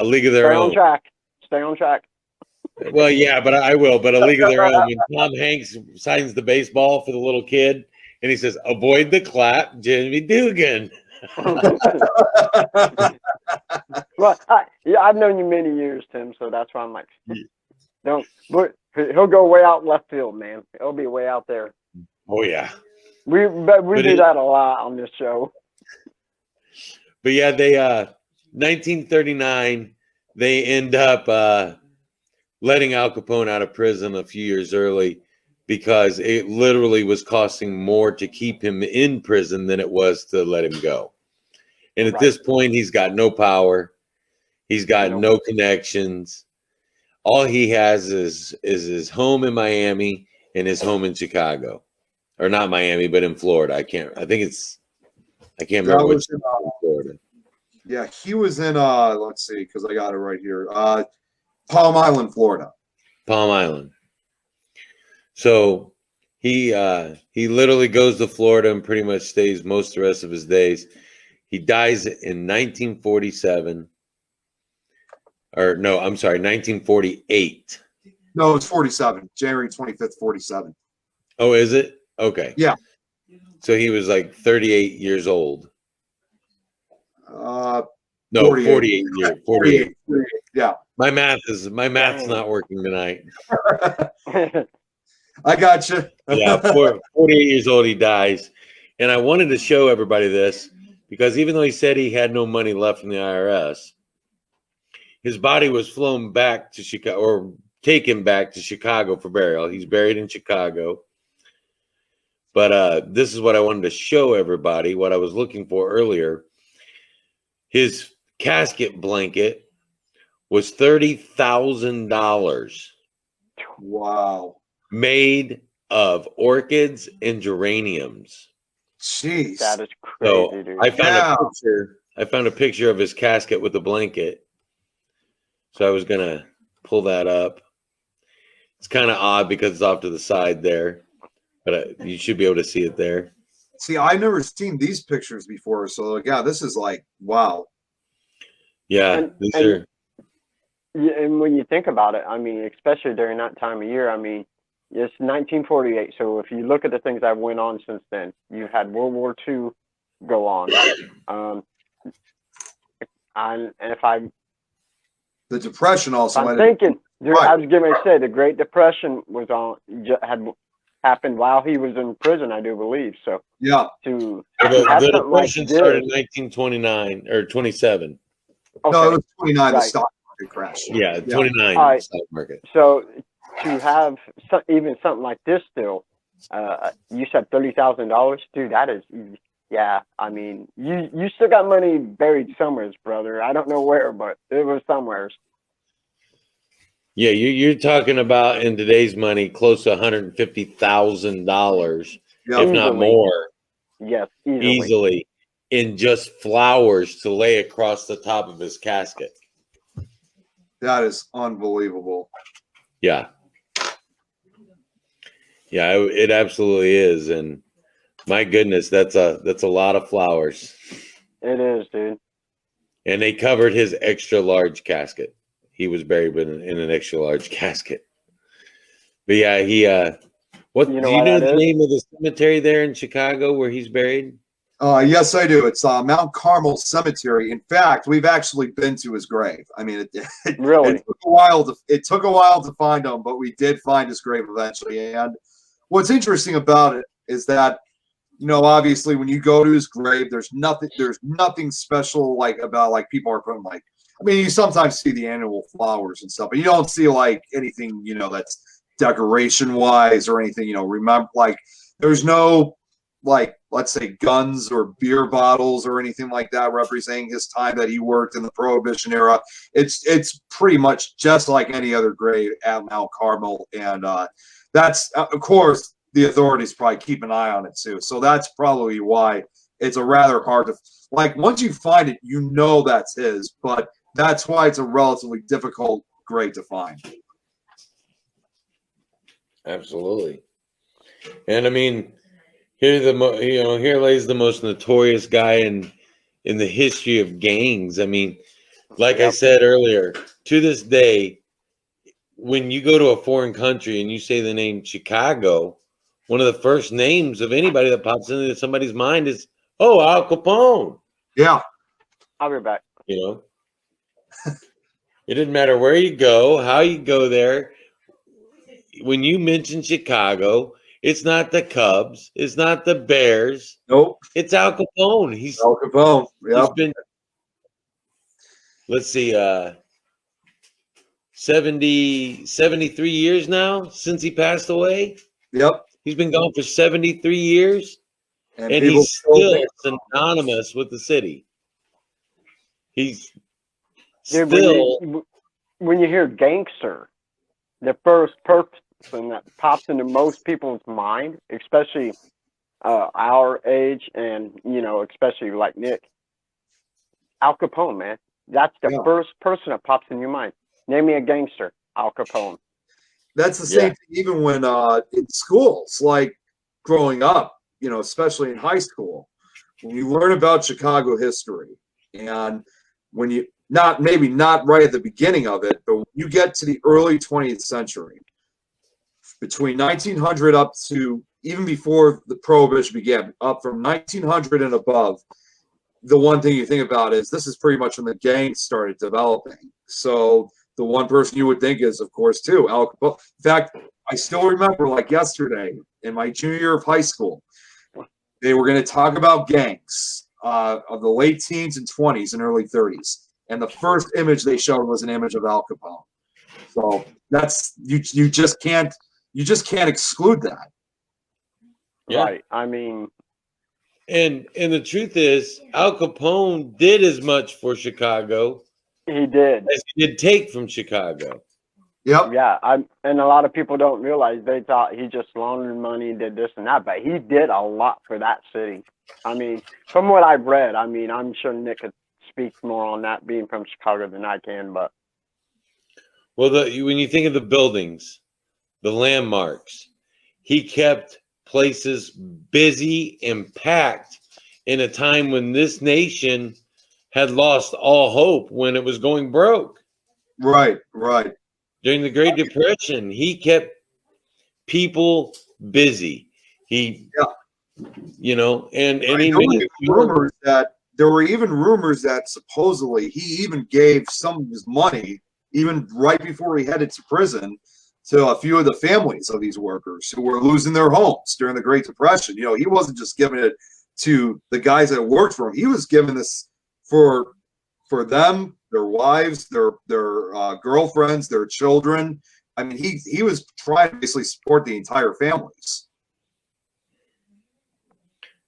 League of Their Own. Stay on track. Well, yeah, but I will. But A League of Their Own, when Tom Hanks signs the baseball for the little kid, and he says, "Avoid the clap, Jimmy Dugan." Well, I've known you many years, Tim, so that's why I'm like, don't. But he'll go way out left field, man. He'll be way out there. Oh yeah, we do that a lot on this show. But yeah, they 1939, they end up letting Al Capone out of prison a few years early because it literally was costing more to keep him in prison than it was to let him go. And at this point, he's got no power. He's got no connections. All he has is his home in Miami and his home in Chicago. Or not Miami, but in Florida. I can't remember which in Florida. Yeah, he was in let's see, because I got it right here. Palm Island, Florida. Palm Island. So he literally goes to Florida and pretty much stays most of the rest of his days. He dies in 1947. Or no, I'm sorry, 1948. No, it's 47. January 25th, 47. Oh, is it? Okay. Yeah. So he was like 38 years old. No, 48 years. 48. Yeah. My math's not working tonight. I got you. Yeah, 48 years old, he dies. And I wanted to show everybody this because even though he said he had no money left from the IRS, his body was flown back to Chicago or taken back to Chicago for burial. He's buried in Chicago. But this is what I wanted to show everybody, what I was looking for earlier. His casket blanket was $30,000. Wow. made of orchids and geraniums. Jeez. That is So crazy, dude. I found a picture of his casket with the blanket. So I was gonna pull that up. It's kind of odd because it's off to the side there, but you should be able to see it there. See, I've never seen these pictures before, so yeah, this is like wow. Yeah, Yeah, and when you think about it, I mean, especially during that time of year, I mean, it's 1948. So if you look at the things that went on since then, you had World War II go on. And if The Depression also I'm went. thinking, Right. I was going to say the Great Depression was had happened while he was in prison, I do believe. So Yeah. to the have something like Depression this, started in 1929 or 27. No, it okay, was 29. The right. stock market crash. Yeah, 29 All right. stock market. So to have even something like this still, you said $30,000, dude. That is, yeah. I mean, you still got money buried somewhere, brother. I don't know where, but it was somewhere. Yeah, you're talking about in today's money close to $150,000, Yeah. if not Easily. more, Yes, easily in just flowers to lay across the top of his casket. That is unbelievable. Yeah. Yeah, it absolutely is, and my goodness, that's a lot of flowers. It is, dude. And they covered his extra large casket. He was buried in an extra large casket. But yeah, he what You do know you why know that the is? name of the cemetery there in Chicago where he's buried? Yes, I do. It's Mount Carmel Cemetery. In fact, we've actually been to his grave. I mean, Really? it took a while to find him, but we did find his grave eventually. And what's interesting about it is that, you know, obviously when you go to his grave, there's nothing special like about like people are putting like. I mean, you sometimes see the annual flowers and stuff, but you don't see like anything, you know, that's decoration wise or anything. You know, remember like there's no like let's say guns or beer bottles or anything like that representing his time that he worked in the Prohibition era. It's pretty much just like any other grave at Mount Carmel, and that's of course the authorities probably keep an eye on it too. So that's probably why it's a rather hard to like once you find it, you know that's his, but that's why it's a relatively difficult grave to find. Absolutely. And I mean, here lays the most notorious guy in the history of gangs. I mean, like I said earlier, to this day, when you go to a foreign country and you say the name Chicago, one of the first names of anybody that pops into somebody's mind is, oh, Al Capone. Yeah. I'll be back. You know, it didn't matter where you go, how you go there. When you mention Chicago, it's not the Cubs, it's not the Bears. Nope. It's Al Capone. He's Al Capone. Yep. He's been, let's see, 73 years now since he passed away. Yep. He's been gone for 73 years, and he's still synonymous with the city. He's Dude, still. when you hear gangster, the first person that pops into most people's mind, especially our age and, you know, especially like Nick, Al Capone, man. That's the first person that pops in your mind. Name me a gangster, Al Capone. That's the same thing even when in schools, like growing up, you know, especially in high school, when you learn about Chicago history and when you maybe not right at the beginning of it, but when you get to the early 20th century, between 1900 up to even before the Prohibition began, up from 1900 and above, the one thing you think about is this is pretty much when the gangs started developing. So the one person you would think is, of course, too, Al Capone. In fact, I still remember like yesterday in my junior year of high school, they were going to talk about gangs of the late teens and 20s and early 30s. And the first image they showed was an image of Al Capone. So that's you just can't exclude that. Yeah. Right. I mean, And the truth is, Al Capone did as much for Chicago he did as he did take from Chicago. Yep. Yeah, and a lot of people don't realize they thought he just laundered money, did this and that, but he did a lot for that city. I mean, from what I've read, I mean, I'm sure Nick could speak more on that, being from Chicago, than I can. But Well, when you think of the buildings, the landmarks, he kept places busy and packed in a time when this nation had lost all hope, when it was going broke. Right, right. During the Great Depression, he kept people busy. He, and he made there were even rumors that supposedly he even gave some of his money, even right before he headed to prison, to a few of the families of these workers who were losing their homes during the Great Depression. He wasn't just giving it to the guys that worked for him. He was giving this for them, their wives, their girlfriends, their children. I mean, he was trying to basically support the entire families.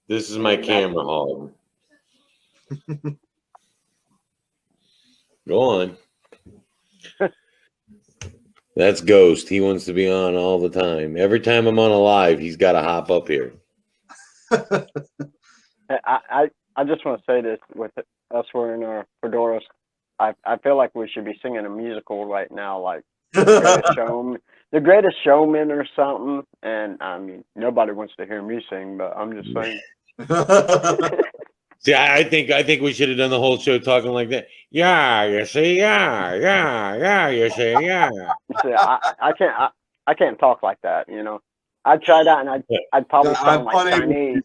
This is my camera hog. Go on. That's Ghost. He wants to be on all the time. Every time I'm on a live, he's got to hop up here. I just want to say this, with us wearing our fedoras, I feel like we should be singing a musical right now, like The Greatest Showman or something. And I mean, nobody wants to hear me sing, but I'm just saying. See, I think we should have done the whole show talking like that. Yeah, you see, yeah, you see, yeah. See, I can't talk like that, I'd try that, and I'd probably sound like Chinese.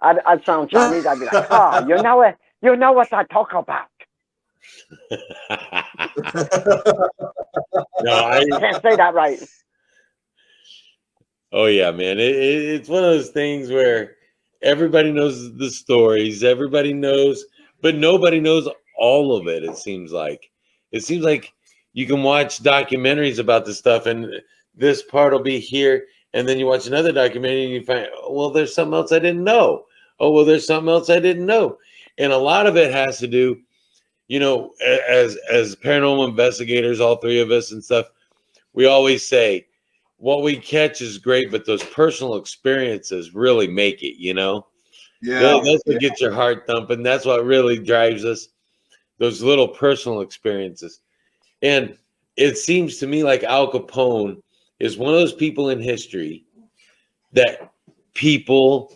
I'd sound Chinese. I'd be like, you know what I talk about. No, I can't say that right. Oh yeah, man. It's one of those things where everybody knows the stories, everybody knows, but nobody knows all of it. It seems like you can watch documentaries about this stuff, and this part will be here, and then you watch another documentary and you find, well, there's something else I didn't know. Oh, well, there's something else I didn't know. And a lot of it has to do, as paranormal investigators, all three of us and stuff, we always say what we catch is great, but those personal experiences really make it, Yeah. That's what gets your heart thumping. That's what really drives us, those little personal experiences. And it seems to me like Al Capone is one of those people in history that people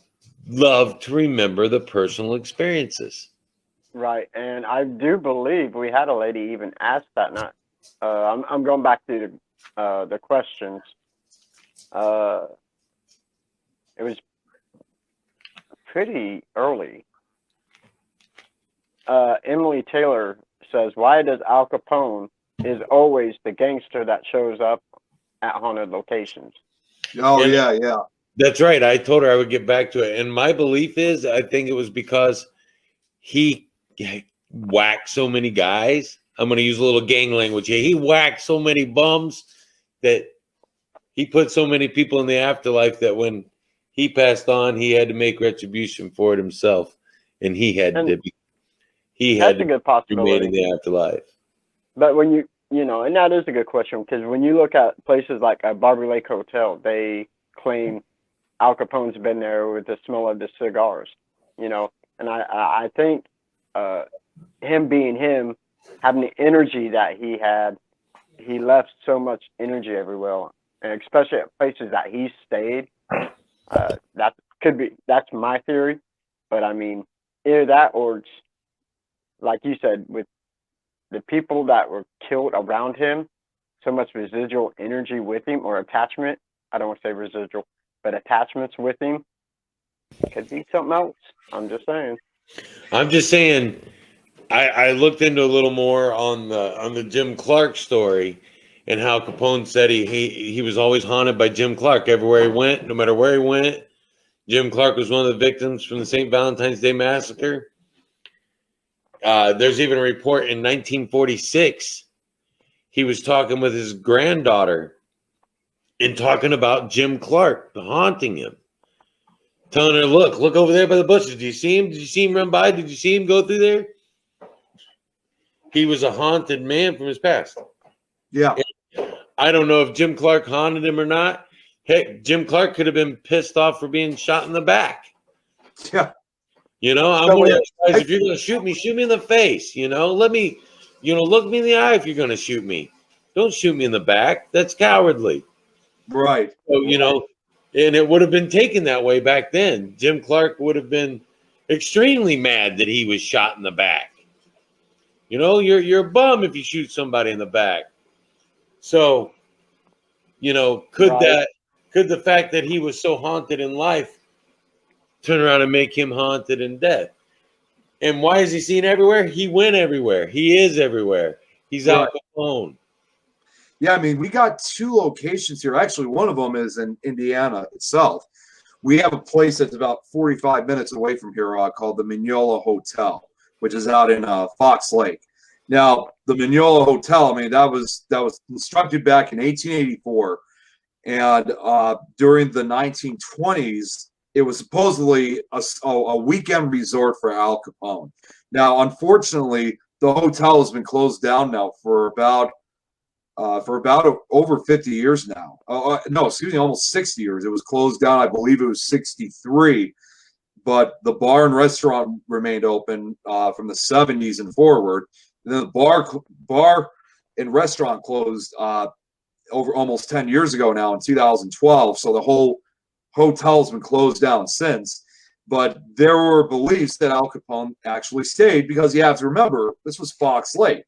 love to remember the personal experiences. Right, and I do believe we had a lady even ask that. Not, I'm going back to the questions. It was pretty early. Emily Taylor says, "Why does Al Capone is always the gangster that shows up at haunted locations?" Oh, yeah. That's right. I told her I would get back to it. And my belief is, I think it was because he whacked so many guys. I'm going to use a little gang language here. He whacked so many bums that he put so many people in the afterlife that when he passed on, he had to make retribution for it himself. And he had to be a good possibility. Made in the afterlife. But when and that is a good question, because when you look at places like Barbary Lake Hotel, they claim Al Capone's been there with the smell of the cigars, and I think him being him, having the energy that he had, he left so much energy everywhere, and especially at places that he stayed. That's my theory, but I mean, either that or it's, like you said, with the people that were killed around him, so much residual energy with him, or attachment. I don't want to say residual, but attachments with him. Could be something else. I'm just saying. I looked into a little more on the Jim Clark story, and how Capone said he was always haunted by Jim Clark everywhere he went, no matter where he went. Jim Clark was one of the victims from the St. Valentine's Day Massacre. There's even a report in 1946. He was talking with his granddaughter and talking about Jim Clark haunting him, telling her, look over there by the bushes. Did you see him? Did you see him run by? Did you see him go through there? He was a haunted man from his past. Yeah. I don't know if Jim Clark haunted him or not. Heck, Jim Clark could have been pissed off for being shot in the back. Yeah. You know, I'm one of those guys, if you're going to shoot me in the face. You know, let me, look me in the eye if you're going to shoot me. Don't shoot me in the back. That's cowardly. Right. So, and it would have been taken that way back then. Jim Clark would have been extremely mad that he was shot in the back. You're a bum if you shoot somebody in the back. So, could the fact that he was so haunted in life turn around and make him haunted in death? And why is he seen everywhere? He went everywhere. He is everywhere. He's Al Capone. Yeah, I mean, we got 2 locations here. Actually, one of them is in Indiana itself. We have a place that's about 45 minutes away from here called the Mignola Hotel, which is out in Fox Lake. Now, the Mignola Hotel, I mean, that was constructed back in 1884, and during the 1920s, it was supposedly a weekend resort for Al Capone. Now, unfortunately, the hotel has been closed down now for about over 50 years now. No, excuse me, almost 60 years. It was closed down, I believe it was 63, but the bar and restaurant remained open from the 70s and forward. And then the bar and restaurant closed over almost 10 years ago now in 2012. So the whole hotel's been closed down since. But there were beliefs that Al Capone actually stayed, because you have to remember, this was Fox Lake.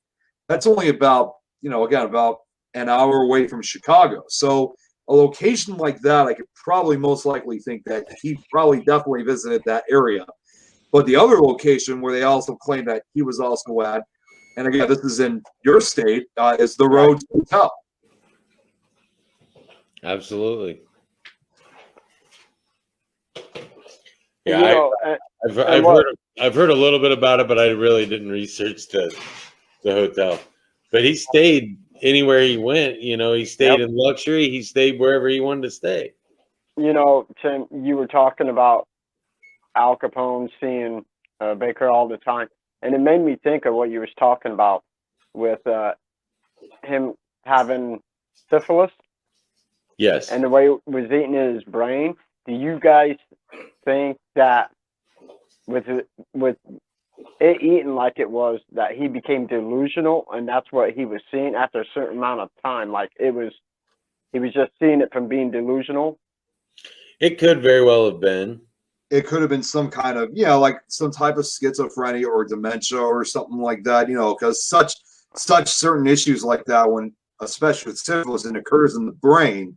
That's only about about an hour away from Chicago. So a location like that, I could probably most likely think that he probably definitely visited that area. But the other location where they also claim that he was also at, and again, this is in your state, is the Rhodes Hotel. Absolutely. Yeah, I've heard a little bit about it, but I really didn't research the hotel. But he stayed anywhere he went. He stayed in luxury. He stayed wherever he wanted to stay. Tim, you were talking about Al Capone seeing Baker all the time, and it made me think of what you was talking about with him having syphilis. Yes. And the way it was eating in his brain. Do you guys think that with it eating like it was, that he became delusional, and that's what he was seeing after a certain amount of time? Like he was just seeing it from being delusional. It could very well have been. It could have been some kind of, like some type of schizophrenia or dementia or something like that, because such certain issues like that, when especially with syphilis, and occurs in the brain,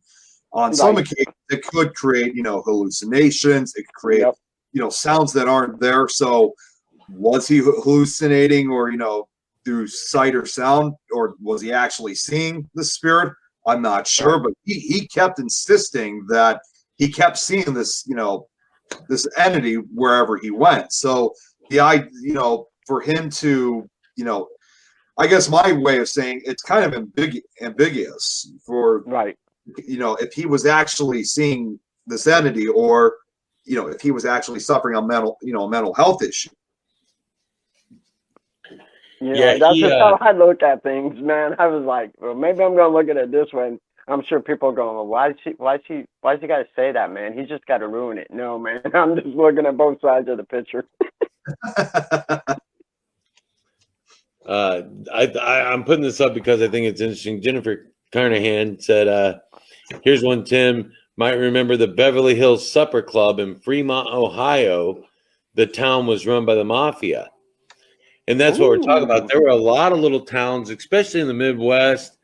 on some occasions it could create, hallucinations. It could create, sounds that aren't there. So was he hallucinating, or, through sight or sound, or was he actually seeing the spirit? I'm not sure, but he kept insisting that he kept seeing this, this entity wherever he went. So for him to, I guess my way of saying it's kind of ambiguous for, if he was actually seeing this entity, or, if he was actually suffering a mental health issue. That's just how I look at things, man. I was like, well, maybe I'm gonna look at it this way. I'm sure people are going, well, why's he gotta say that, man? He's just gotta ruin it. No, man. I'm just looking at both sides of the picture. I'm putting this up because I think it's interesting. Jennifer Carnahan said, here's one Tim might remember: the Beverly Hills Supper Club in Fremont, Ohio. The town was run by the mafia. And that's what we're talking about. There were a lot of little towns, especially in the Midwest,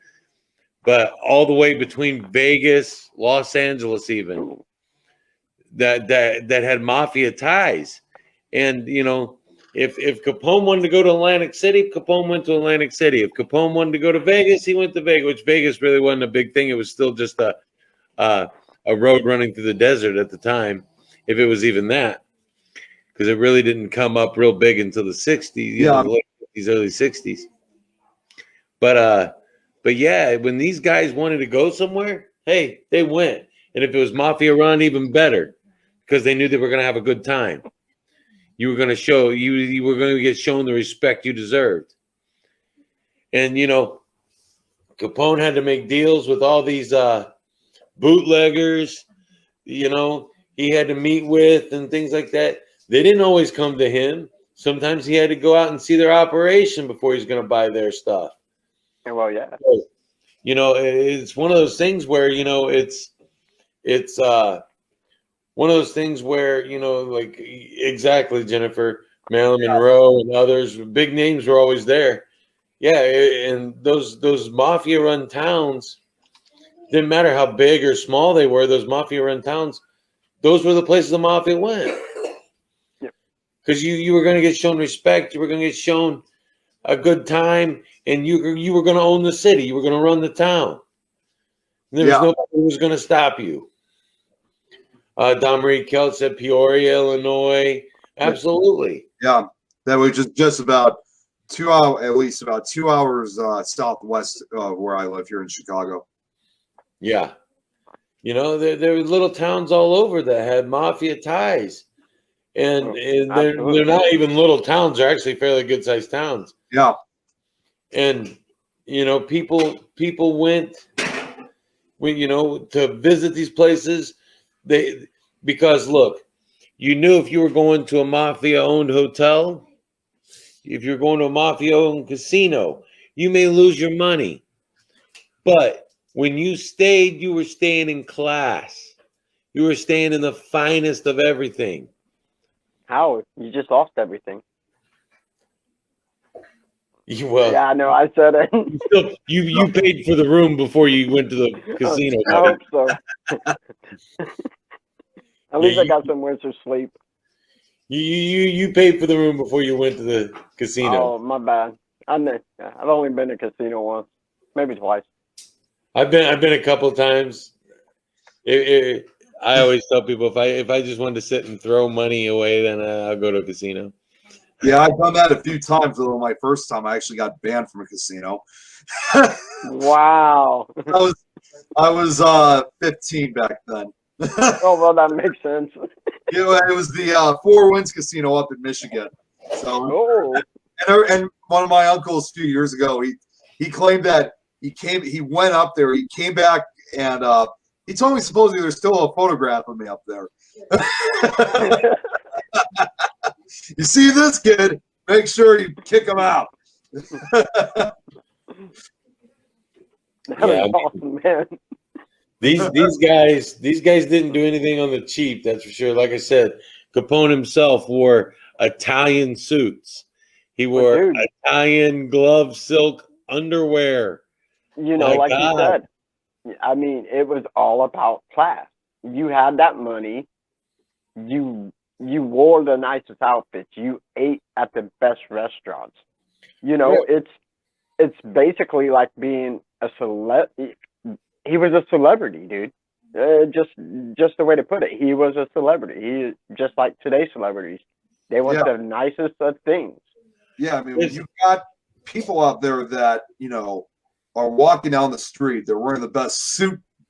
but all the way between Vegas, Los Angeles, even that had mafia ties. And if Capone wanted to go to Atlantic City, Capone went to Atlantic City. If Capone wanted to go to Vegas, he went to Vegas. Which Vegas really wasn't a big thing. It was still just a road running through the desert at the time, if it was even that, because it really didn't come up real big until the 60s, the late 50s, early 60s. But yeah, when these guys wanted to go somewhere, hey, they went. And if it was mafia run, even better, because they knew they were going to have a good time. You were going to show you were going to get shown the respect you deserved. And Capone had to make deals with all these bootleggers, he had to meet with and things like that. They didn't always come to him. Sometimes he had to go out and see their operation before he's going to buy their stuff. Well, yeah. So, it's one of those things where, it's one of those things where, like exactly, Jennifer, Marilyn Monroe and others, big names were always there. Yeah, and those mafia-run towns, didn't matter how big or small they were, those mafia-run towns, those were the places the mafia went. Because you were going to get shown respect, you were going to get shown a good time, and you were going to own the city, you were going to run the town. And there was nobody who was going to stop you. Don Marie Kelt said Peoria, Illinois. Absolutely. Yeah, that was just about 2 hours, at least about 2 hours southwest of where I live here in Chicago. Yeah. There were little towns all over that had mafia ties. And they're not even little towns. They're actually fairly good-sized towns. Yeah. And, people went, to visit these places. Because, look, you knew if you were going to a mafia-owned hotel, if you're going to a mafia-owned casino, you may lose your money. But when you stayed, you were staying in class. You were staying in the finest of everything. How? You just lost everything. Yeah, I know. I said it. You paid for the room before you went to the casino. I hope so. At least I got somewhere to sleep. You paid for the room before you went to the casino. Oh, my bad. I've only been to casino once, maybe twice. I've been a couple of times. I always tell people if I just wanted to sit and throw money away, then I'll go to a casino. Yeah, I've done that a few times. Although my first time, I actually got banned from a casino. Wow. I was 15 back then. Oh, well, that makes sense. It was the Four Winds Casino up in Michigan. So, and one of my uncles a few years ago, he claimed that he went up there, he came back, and he told me supposedly there's still a photograph of me up there. You see this kid? Make sure you kick him out. That is awesome, man. These guys didn't do anything on the cheap, that's for sure. Like I said, Capone himself wore Italian suits. He wore Italian glove silk underwear. Like you said, I mean, it was all about class. You had that money. You wore the nicest outfits. You ate at the best restaurants. It's basically like being a celebrity. He was a celebrity, dude. Just the way to put it. He was a celebrity. He just like today's celebrities. They want the nicest of things. Yeah, I mean, when you got people out there that are walking down the street, they're wearing the best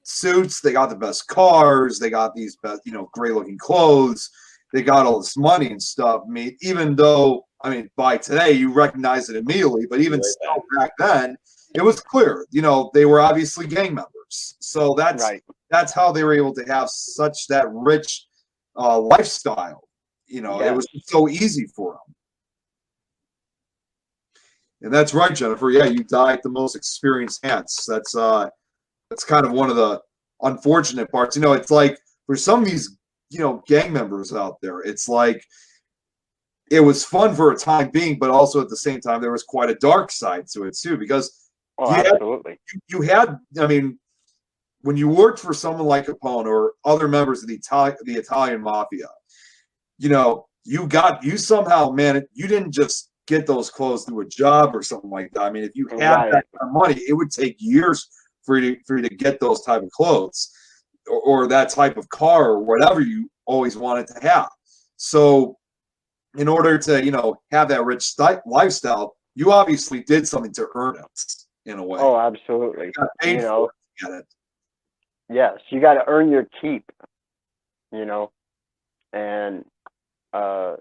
suits. They got the best cars. They got these best, great looking clothes. They got all this money and stuff. I mean, even though, by today you recognize it immediately, but even still back then, it was clear, they were obviously gang members. So that's how they were able to have such that rich lifestyle. It was so easy for them. And that's right, Jennifer. Yeah, you die at the most experienced hands. That's kind of one of the unfortunate parts. It's like for some of these, gang members out there, it's like it was fun for a time being, but also at the same time there was quite a dark side to it too, because absolutely. You had, when you worked for someone like Capone or other members of the Italian mafia, you somehow, man, you didn't just get those clothes through a job or something like that. I mean, if you had that kind of money, it would take years for you to get those type of clothes or that type of car or whatever you always wanted to have. So in order to, have that rich lifestyle, you obviously did something to earn it in a way. Oh, absolutely. You got paid for it to get it. Yes, you got to earn your keep, and to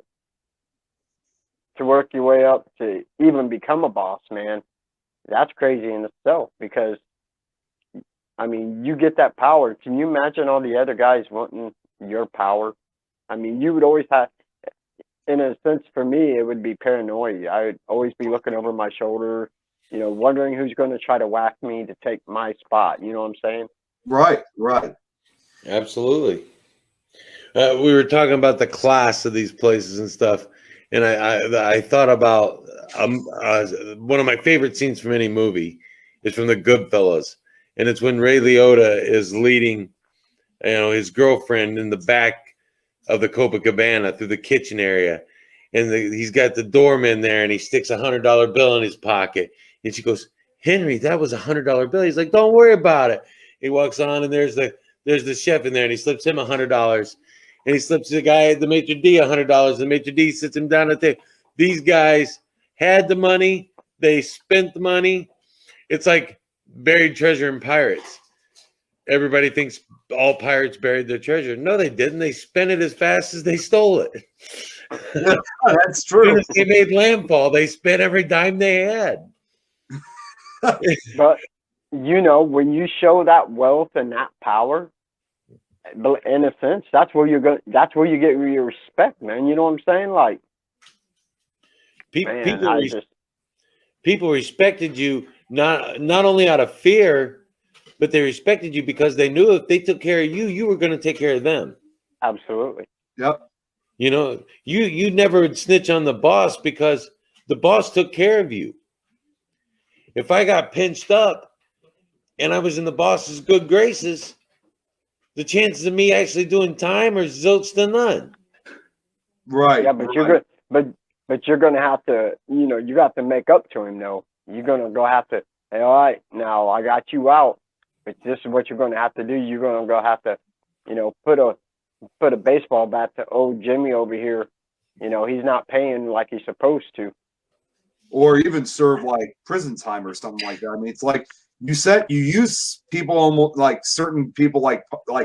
work your way up to even become a boss, man, that's crazy in itself because, I mean, you get that power. Can you imagine all the other guys wanting your power? I mean, you would always have, in a sense, for me, it would be paranoia. I would always be looking over my shoulder, you know, wondering who's going to try to whack me to take my spot. You know what I'm saying? Right, right. Absolutely. We were talking about the class of these places and stuff, and I thought about one of my favorite scenes from any movie is from the Goodfellas, and it's when Ray Liotta is leading, his girlfriend in the back of the Copacabana through the kitchen area, and he's got the doorman there, and he sticks $100 bill in his pocket, and she goes, "Henry, that was $100 bill." He's like, "Don't worry about it." He walks on, and there's the chef in there, and he slips him $100. And he slips the guy, the maitre d', $100. The maitre d' sits him down at the. These guys had the money. They spent the money. It's like buried treasure in pirates. Everybody thinks all pirates buried their treasure. No, they didn't. They spent it as fast as they stole it. Yeah, that's true. As soon as they made landfall, they spent every dime they had. But, you know, when you show that wealth and that power, in a sense, that's where that's where you get your respect, man. You know what I'm saying? Like, people respected you not only out of fear, but they respected you because they knew if they took care of you, you were going to take care of them. Absolutely. Yep. You know, you never would snitch on the boss because the boss took care of you. If I got pinched up and I was in the boss's good graces, the chances of me actually doing time are zilch to none. Right. Yeah, but you're good. But you're gonna have to, you know, you got to make up to him though. You're gonna go have to. Hey, all right, now I got you out, but this is what you're gonna have to do. You're gonna go have to, you know, put a baseball bat to old Jimmy over here. You know, he's not paying like he's supposed to. Or even serve like prison time or something like that. I mean, it's like you use people almost like certain people like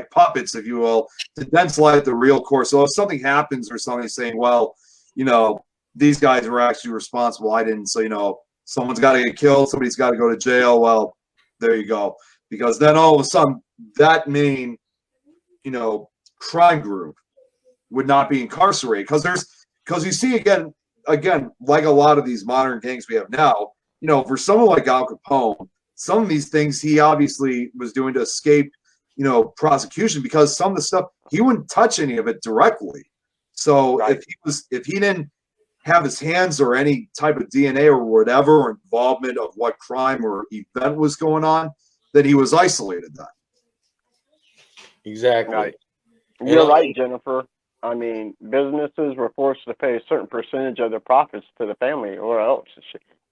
puppets, if you will, to denselight the real course. So if something happens or somebody's saying, well, you know, these guys were actually responsible, I didn't. So, you know, someone's got to get killed, somebody's got to go to jail. Well, there you go. Because then all of a sudden that main, you know, crime group would not be incarcerated. Because you see again, like a lot of these modern gangs we have now, you know, for someone like Al Capone, some of these things he obviously was doing to escape, you know, prosecution, because some of the stuff he wouldn't touch any of it directly. So right. if he didn't have his hands or any type of DNA or whatever, or involvement of what crime or event was going on, then he was isolated then. Exactly. Right. You're right, Jennifer. I mean, businesses were forced to pay a certain percentage of their profits to the family, or else.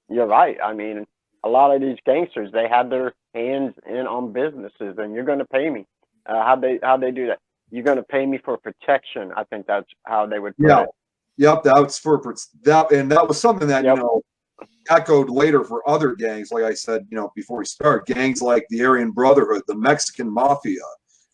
You're right. I mean, a lot of these gangsters, they had their hands in on businesses, and you're going to pay me. How'd they do that? You're going to pay me for protection. I think that's how they would put it. Yep, that's for that, and that was something that, you know, echoed later for other gangs. Like I said, you know, before we start, gangs like the Aryan Brotherhood, the Mexican Mafia,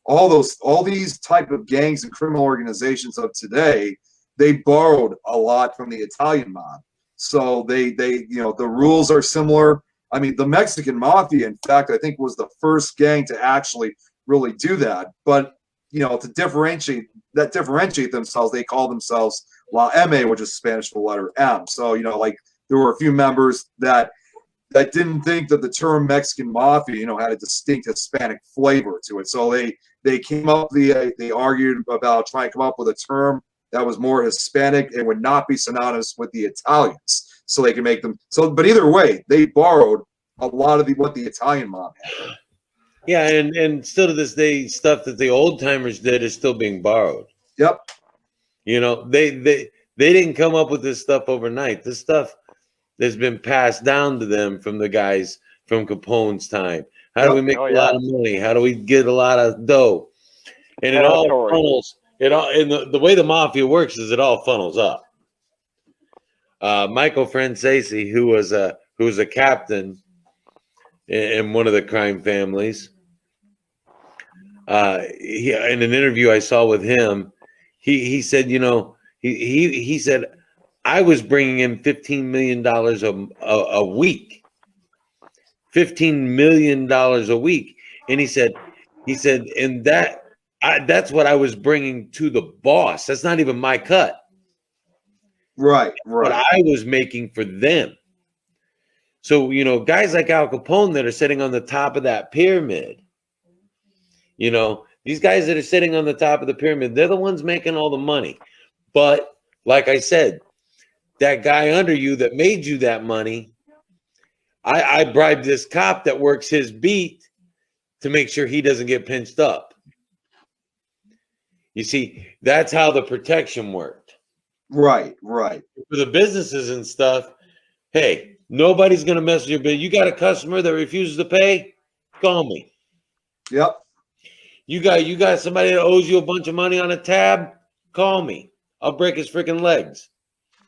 all these type of gangs and criminal organizations of today, they borrowed a lot from the Italian mob. So they you know, the rules are similar. I mean, the Mexican Mafia, in fact, I think was the first gang to actually really do that. But, you know, to differentiate themselves, they call themselves La M, which is Spanish for the letter M. So, you know, like there were a few members that didn't think that the term Mexican Mafia, you know, had a distinct Hispanic flavor to it. So they came up, they argued about trying to come up with a term that was more Hispanic and would not be synonymous with the Italians, so they can make them. So, but either way, they borrowed a lot of what the Italian mob had. Yeah, and still to this day, stuff that the old timers did is still being borrowed. Yep. You know, they didn't come up with this stuff overnight. This stuff has been passed down to them from the guys from Capone's time. How do we make a lot of money? How do we get a lot of dough? And it all funnels. And the way the mafia works is it all funnels up. Michael Francesi, who was a captain in one of the crime families, in an interview I saw with him, he said, you know, he said, I was bringing in $15 million a week. $15 million a week. And he said, and that's what I was bringing to the boss. That's not even my cut. Right. What I was making for them. So, you know, guys like Al Capone that are sitting on the top of that pyramid, you know, these guys that are sitting on the top of the pyramid, they're the ones making all the money. But like I said, that guy under you that made you that money, I bribed this cop that works his beat to make sure he doesn't get pinched up. You see, that's how the protection worked. Right. For the businesses and stuff, hey, nobody's going to mess with your bill. You got a customer that refuses to pay? Call me. Yep. You got somebody that owes you a bunch of money on a tab? Call me. I'll break his freaking legs.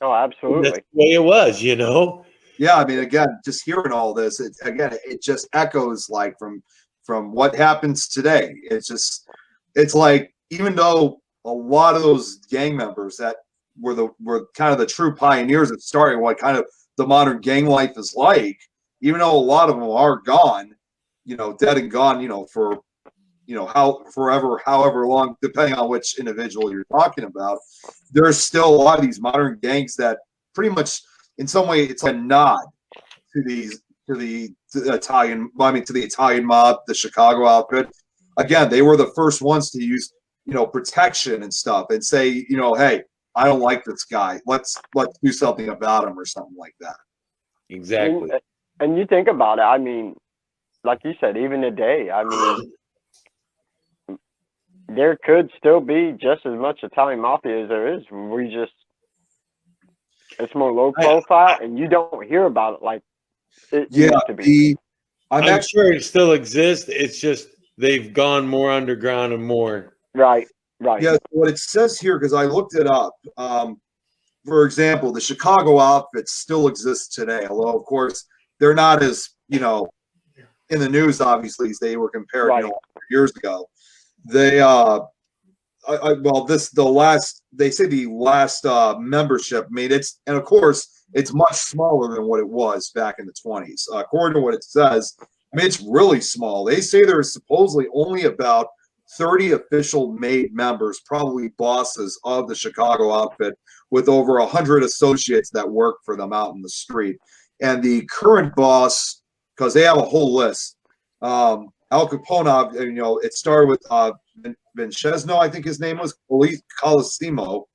Oh, absolutely. That's the way it was, you know? Yeah, I mean, again, just hearing all this, it just echoes like from what happens today. It's like, even though a lot of those gang members that were kind of the true pioneers of starting what kind of the modern gang life is like, even though a lot of them are gone, you know, dead and gone, you know, for, you know, however long, depending on which individual you're talking about, there's still a lot of these modern gangs that pretty much, in some way, it's like a nod to the Italian mob, the Chicago outfit. Again, they were the first ones to use, you know, protection and stuff, and say, you know, hey, I don't like this guy. Let's do something about him or something like that. Exactly. And you think about it, I mean, like you said, even today, I mean, there could still be just as much Italian mafia as there is. It's more low profile, and you don't hear about it like it used to be. I'm sure it still exists. It's just they've gone more underground and more. Right. Yeah, what it says here, because I looked it up. For example, the Chicago outfit still exists today, although, of course, they're not as, you know, in the news, obviously, as they were compared, you know, years ago. They they say the last membership made it's, and of course it's much smaller than what it was back in the 20s. According to what it says, I mean, it's really small. They say there's supposedly only about 30 official made members, probably bosses of the Chicago outfit, with over 100 associates that work for them out in the street. And the current boss, because they have a whole list, Al Capone, you know, it started with Vincenzo, I think his name was, Colosimo.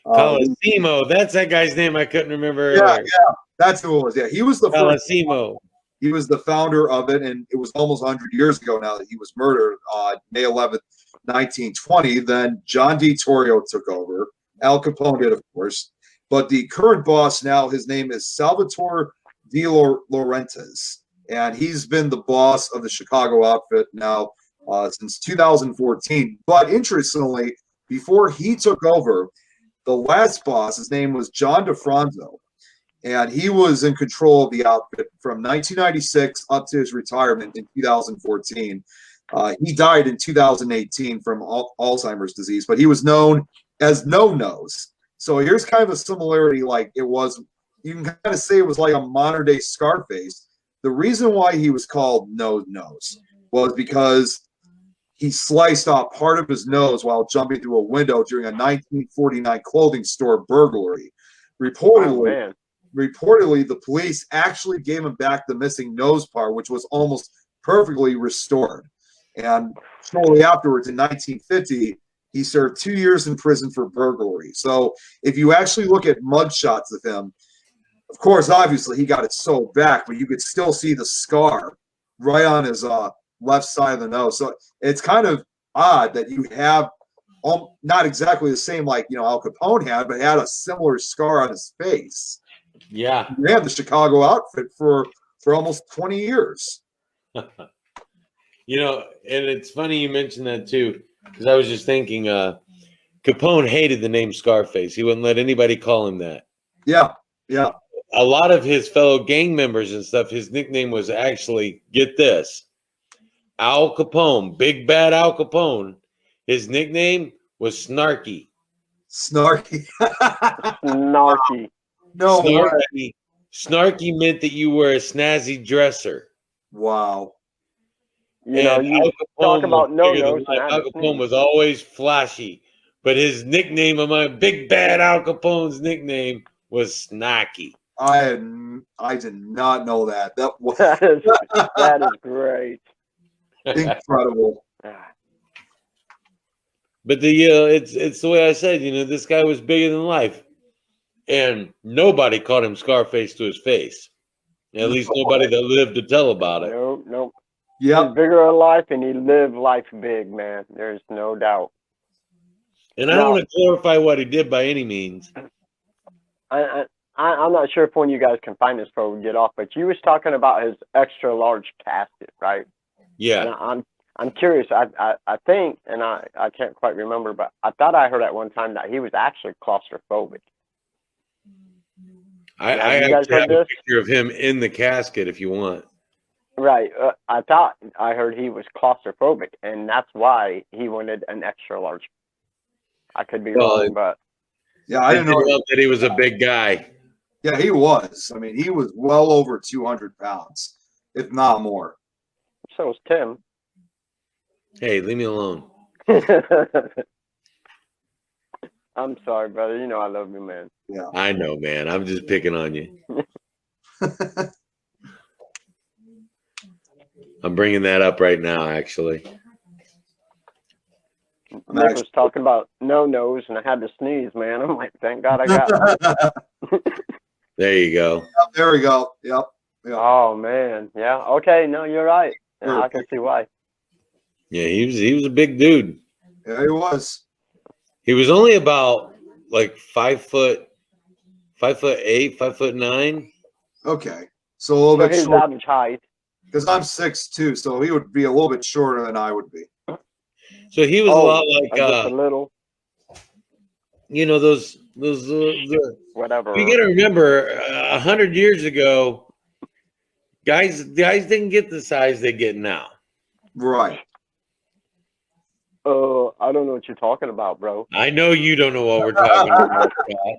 Colosimo, that's that guy's name I couldn't remember. Yeah, that's who it was. Yeah, he was the Colosimo. He was the founder of it, and it was almost 100 years ago now that he was murdered on May 11th, 1920. Then John D. Torrio took over. Al Capone did, of course. But the current boss now, his name is Salvatore De Laurentiis, and he's been the boss of the Chicago outfit now since 2014. But interestingly, before he took over, the last boss, his name was John DeFranzo, and he was in control of the outfit from 1996 up to his retirement in 2014. He died in 2018 from Alzheimer's disease, but he was known as No Nose. So here's kind of a similarity, like it was, you can kind of say it was like a modern day Scarface. The reason why he was called No Nose was because he sliced off part of his nose while jumping through a window during a 1949 clothing store burglary. Reportedly, the police actually gave him back the missing nose part, which was almost perfectly restored. And shortly afterwards, in 1950, he served 2 years in prison for burglary. So if you actually look at mugshots of him, of course, obviously, he got it sewed back, but you could still see the scar right on his left side of the nose. So it's kind of odd that you have not exactly the same like, you know, Al Capone had, but had a similar scar on his face. Yeah. He had the Chicago outfit for almost 20 years. You know, and it's funny you mentioned that too, because I was just thinking Capone hated the name Scarface. He wouldn't let anybody call him that. Yeah. A lot of his fellow gang members and stuff, his nickname was actually, get this, Al Capone, Big Bad Al Capone. His nickname was Snarky. Snarky. No. Snarky meant that you were a snazzy dresser. Wow. You know, you talk about no-nos. Al Capone was always flashy, but his nickname, Big Bad Al Capone's nickname was Snacky. I did not know that. That is great. Incredible. But it's the way I said, this guy was bigger than life. And nobody called him Scarface to his face. At least nobody that lived to tell about it. Nope. Yeah. He's bigger in life, and he lived life big, man. There's no doubt. And I don't want to glorify what he did by any means. I'm not sure if one of you guys can find this before we get off, but you was talking about his extra large casket, right? Yeah. And I'm curious. I think, and I can't quite remember, but I thought I heard at one time that he was actually claustrophobic. I actually have a picture of him in the casket if you want. Right. I thought I heard he was claustrophobic, and that's why he wanted an extra large. I could be wrong, but yeah, I didn't know that he was a big guy. Yeah, he was. I mean, he was well over 200 pounds, if not more. So was Tim. Hey, leave me alone. I'm sorry, brother. You know I love you, man. Yeah, I know, man. I'm just picking on you. I'm bringing that up right now, actually. Nick was talking about no-nos, and I had to sneeze, man. I'm like, thank God I got one. There you go. Yep, there we go. Yep. Oh, man. Yeah. Okay. No, you're right. Yeah, I can see why. Yeah, he was a big dude. Yeah, he was. He was only about like 5'8", 5'9". Okay. So a little bit his short. average height. Because I'm 6'2", so he would be a little bit shorter than I would be. So he was a lot like just a little. Those whatever. You got to remember, 100 years ago, guys didn't get the size they get now. Right. I don't know what you're talking about, bro. I know you don't know what we're talking about, Scott.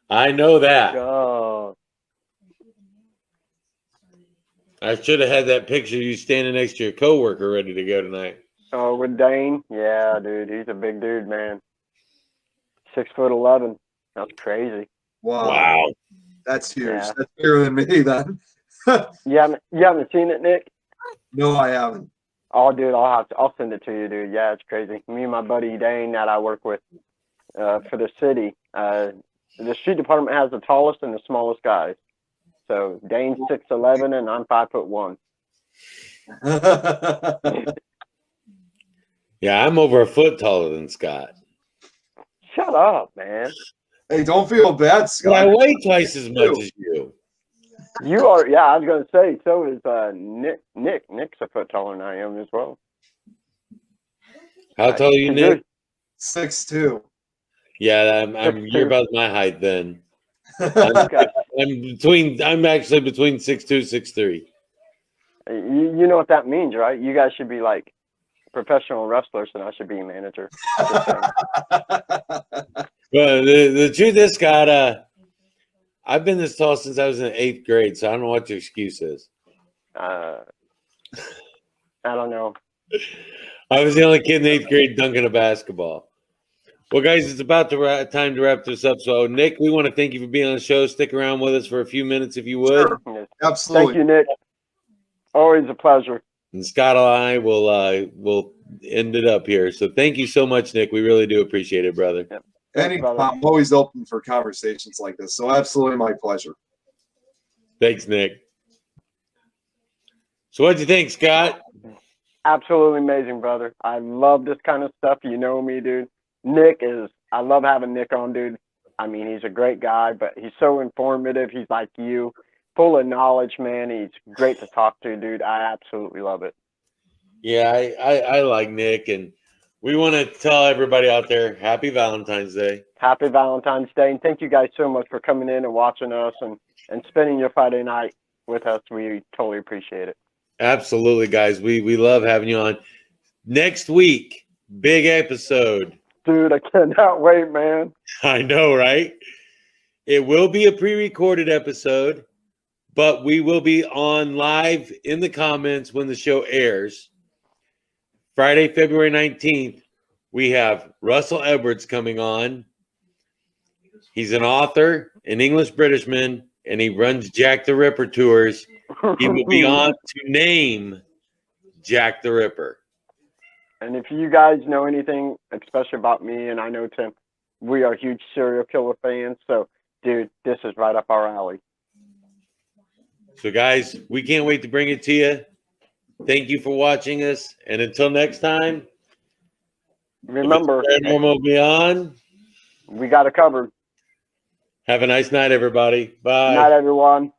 I know that. I should have had that picture of you standing next to your coworker ready to go tonight. Oh, with Dane? Yeah, dude. He's a big dude, man. 6'11". That's crazy. Wow. That's huge. Yeah. That's bigger than me, then. You haven't seen it, Nick? No, I haven't. Oh, dude, I'll send it to you, dude. Yeah, it's crazy. Me and my buddy Dane that I work with for the city. The street department has the tallest and the smallest guys. So Dane's 6'11" and I'm 5'1". Yeah, I'm over a foot taller than Scott. Shut up, man. Hey, don't feel bad, Scott. But I weigh twice as much as you. You are, yeah, I was going to say, so is Nick. Nick's a foot taller than I am as well. How tall are you, Nick? 6'2". Yeah, you're about my height then. I'm actually between 6'2", 6'3". You know what that means, right? You guys should be like professional wrestlers, and I should be a manager. Well, the truth is, Scott, I've been this tall since I was in 8th grade, so I don't know what your excuse is. I don't know. I was the only kid in 8th grade dunking a basketball. Well, guys, it's about time to wrap this up. So, Nick, we want to thank you for being on the show. Stick around with us for a few minutes if you would. Sure. Absolutely. Thank you, Nick. Always a pleasure. And Scott and I will end it up here. So thank you so much, Nick. We really do appreciate it, brother. Yep. Anytime. I'm always open for conversations like this. So absolutely my pleasure. Thanks, Nick. So what'd you think, Scott? Absolutely amazing, brother. I love this kind of stuff. You know me, dude. I love having Nick on, dude. I mean, he's a great guy, but he's so informative. He's like you, full of knowledge, man. He's great to talk to, dude. I absolutely love it. Yeah, I like Nick, and we want to tell everybody out there, happy Valentine's Day. Happy Valentine's Day, and thank you guys so much for coming in and watching us and spending your Friday night with us. We totally appreciate it. Absolutely, guys. We love having you on. Next week, big episode. Dude, I cannot wait, man. I know, right? It will be a pre-recorded episode, But we will be on live in the comments when the show airs. Friday, February 19th, we have Russell Edwards coming on. He's an author, an English-Britishman, and he runs Jack the Ripper tours. He will be on to name Jack the Ripper. And if you guys know anything, especially about me, and I know Tim, we are huge serial killer fans. So, dude, this is right up our alley. So, guys, we can't wait to bring it to you. Thank you for watching us. And until next time, remember, Paranormal Beyond, we got it covered. have a nice night, everybody. Bye. Good night, everyone.